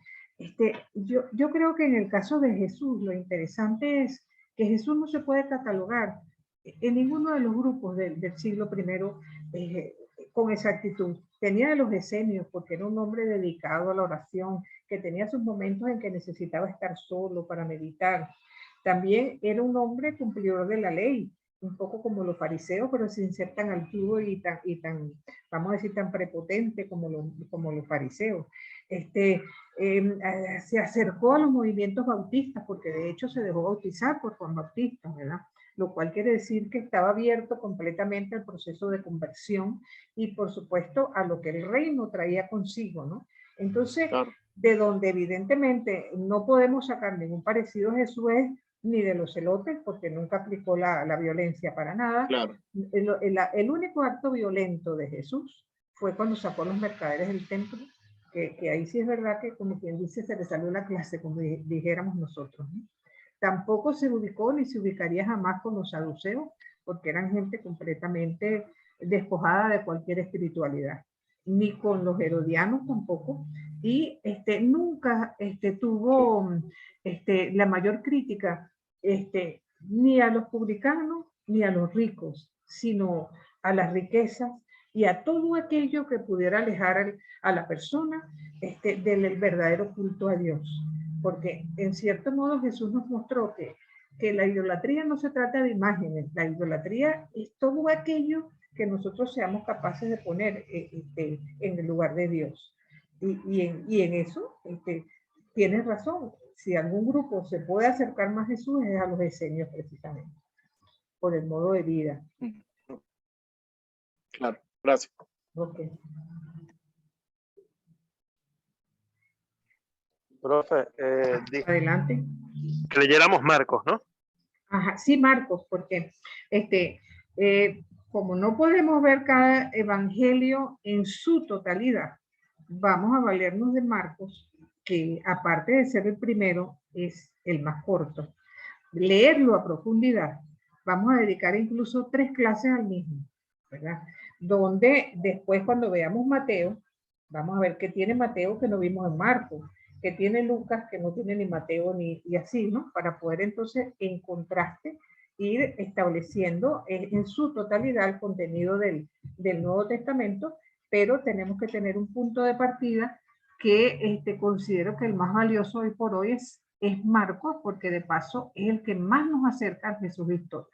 Speaker 1: Yo creo que en el caso de Jesús, lo interesante es que Jesús no se puede catalogar en ninguno de los grupos del siglo I con exactitud. Tenía de los esenios, porque era un hombre dedicado a la oración, que tenía sus momentos en que necesitaba estar solo para meditar. También era un hombre cumplidor de la ley, un poco como los fariseos, pero sin ser tan altivo y tan, vamos a decir, tan prepotente como los fariseos. Se acercó a los movimientos bautistas, porque de hecho se dejó bautizar por Juan Bautista, ¿verdad? Lo cual quiere decir que estaba abierto completamente al proceso de conversión y, por supuesto, a lo que el reino traía consigo, ¿no? Entonces, claro, de donde evidentemente no podemos sacar ningún parecido a Jesús es ni de los celotes, porque nunca aplicó la violencia para nada.
Speaker 7: Claro.
Speaker 1: El único acto violento de Jesús fue cuando sacó a los mercaderes del templo, que ahí sí es verdad que, como quien dice, se le salió la clase, como dijéramos nosotros, ¿no? Tampoco se ubicó ni se ubicaría jamás con los saduceos, porque eran gente completamente despojada de cualquier espiritualidad, ni con los herodianos tampoco, y nunca tuvo la mayor crítica ni a los publicanos ni a los ricos, sino a las riquezas y a todo aquello que pudiera alejar a la persona del verdadero culto a Dios. Porque en cierto modo Jesús nos mostró que la idolatría no se trata de imágenes, la idolatría es todo aquello que nosotros seamos capaces de poner en el lugar de Dios. Y en eso tienes razón, si algún grupo se puede acercar más a Jesús es a los esenios precisamente, por el modo de vida.
Speaker 7: Claro, gracias.
Speaker 1: Okay.
Speaker 8: Profe,
Speaker 1: adelante.
Speaker 8: Que leyéramos Marcos, ¿no?
Speaker 1: Ajá, sí, Marcos, porque como no podemos ver cada evangelio en su totalidad, vamos a valernos de Marcos, que aparte de ser el primero, es el más corto. Leerlo a profundidad. Vamos a dedicar incluso 3 clases al mismo, ¿verdad? Donde después cuando veamos Mateo, vamos a ver qué tiene Mateo que no vimos en Marcos, que tiene Lucas que no tiene ni Mateo ni y así, ¿no? Para poder entonces en contraste ir estableciendo en su totalidad el contenido del Nuevo Testamento, pero tenemos que tener un punto de partida que considero que el más valioso hoy por hoy es Marcos, porque de paso es el que más nos acerca a Jesús histórico.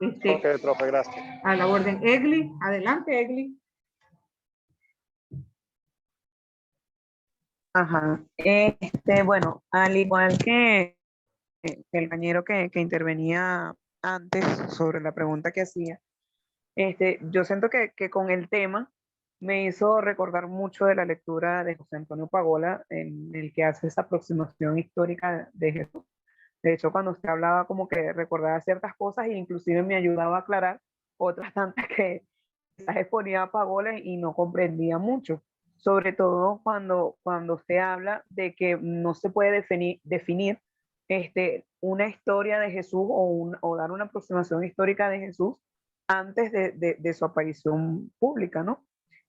Speaker 8: Ok, profe, gracias.
Speaker 1: A la orden. Egli, adelante, Egli.
Speaker 5: Ajá. Bueno, al igual que el compañero que intervenía antes sobre la pregunta que hacía, yo siento que con el tema me hizo recordar mucho de la lectura de José Antonio Pagola, en el que hace esa aproximación histórica de Jesús. De hecho, cuando usted hablaba, como que recordaba ciertas cosas e inclusive me ayudaba a aclarar otras tantas que quizás exponía Pagola y no comprendía mucho. Sobre todo cuando usted habla de que no se puede definir una historia de Jesús o dar una aproximación histórica de Jesús antes de su aparición pública, ¿no?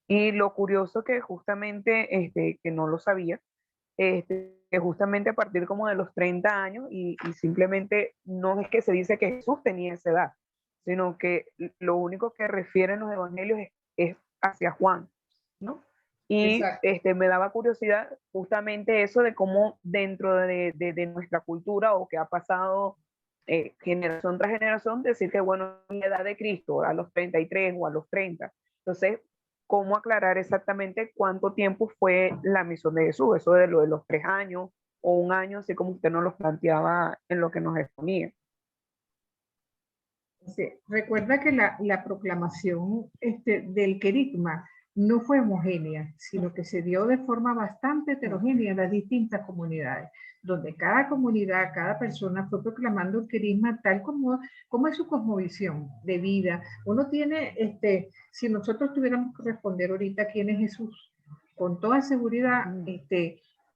Speaker 5: Y lo curioso que justamente, que no lo sabía, que justamente a partir como de los 30 años, y simplemente no es que se dice que Jesús tenía esa edad, sino que lo único que refieren los evangelios es hacia Juan, ¿no? Y me daba curiosidad justamente eso de cómo dentro de nuestra cultura o que ha pasado generación tras generación, decir que bueno, la edad de Cristo a los 33 o a los 30. Entonces, ¿cómo aclarar exactamente cuánto tiempo fue la misión de Jesús? Eso de lo de los 3 años o 1 año, así como usted nos lo planteaba en lo que nos exponía.
Speaker 1: Sí, recuerda que la proclamación del querigma no fue homogénea, sino que se dio de forma bastante heterogénea en las distintas comunidades, donde cada comunidad, cada persona fue proclamando el querigma tal como es su cosmovisión de vida. Uno tiene, si nosotros tuviéramos que responder ahorita quién es Jesús, con toda seguridad,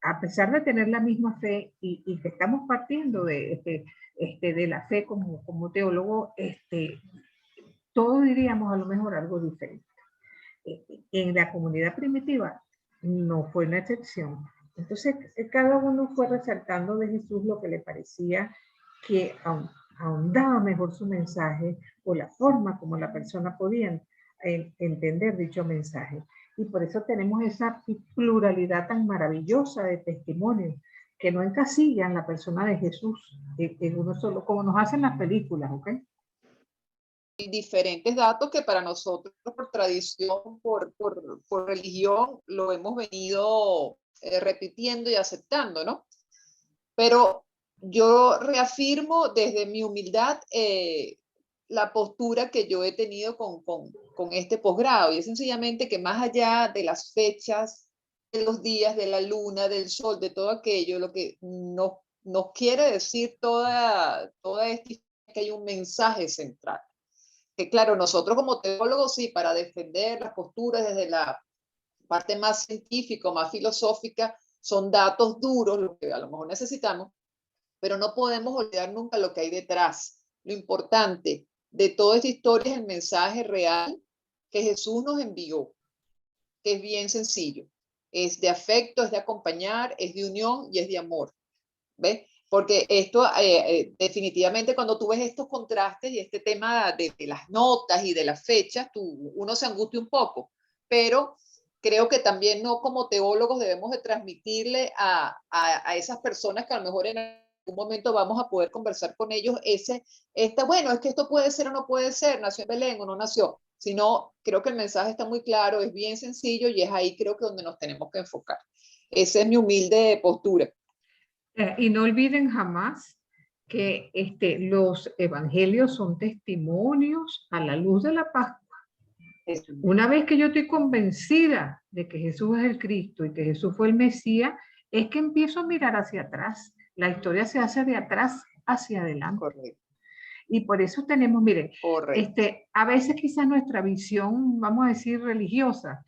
Speaker 1: a pesar de tener la misma fe y que estamos partiendo de la fe como teólogo, todos diríamos a lo mejor algo diferente. En la comunidad primitiva no fue una excepción. Entonces, cada uno fue resaltando de Jesús lo que le parecía que ahondaba mejor su mensaje o la forma como la persona podía entender dicho mensaje. Y por eso tenemos esa pluralidad tan maravillosa de testimonios que no encasillan la persona de Jesús en uno solo, como nos hacen las películas, ¿ok?
Speaker 2: Y diferentes datos que para nosotros, por tradición, por religión, lo hemos venido repitiendo y aceptando, ¿no? Pero yo reafirmo desde mi humildad la postura que yo he tenido con este posgrado, y es sencillamente que más allá de las fechas, de los días, de la luna, del sol, de todo aquello, lo que nos quiere decir toda esta historia es que hay un mensaje central. Que claro, nosotros como teólogos, sí, para defender las posturas desde la parte más científica, más filosófica, son datos duros, lo que a lo mejor necesitamos, pero no podemos olvidar nunca lo que hay detrás. Lo importante de toda esta historia es el mensaje real que Jesús nos envió, que es bien sencillo. Es de afecto, es de acompañar, es de unión y es de amor. ¿Ves? Porque esto, definitivamente, cuando tú ves estos contrastes y este tema de las notas y de las fechas, uno se angustia un poco, pero creo que también no como teólogos debemos de transmitirle a esas personas que a lo mejor en algún momento vamos a poder conversar con ellos, bueno, es que esto puede ser o no puede ser, nació en Belén o no nació, sino creo que el mensaje está muy claro, es bien sencillo y es ahí creo que donde nos tenemos que enfocar. Esa es mi humilde postura.
Speaker 1: Y no olviden jamás que los evangelios son testimonios a la luz de la Pascua. Una vez que yo estoy convencida de que Jesús es el Cristo y que Jesús fue el Mesías, es que empiezo a mirar hacia atrás La historia se hace de atrás hacia adelante.
Speaker 2: Correcto.
Speaker 1: Y por eso tenemos, miren,
Speaker 2: Correcto.
Speaker 1: a veces quizás nuestra visión, vamos a decir, religiosa,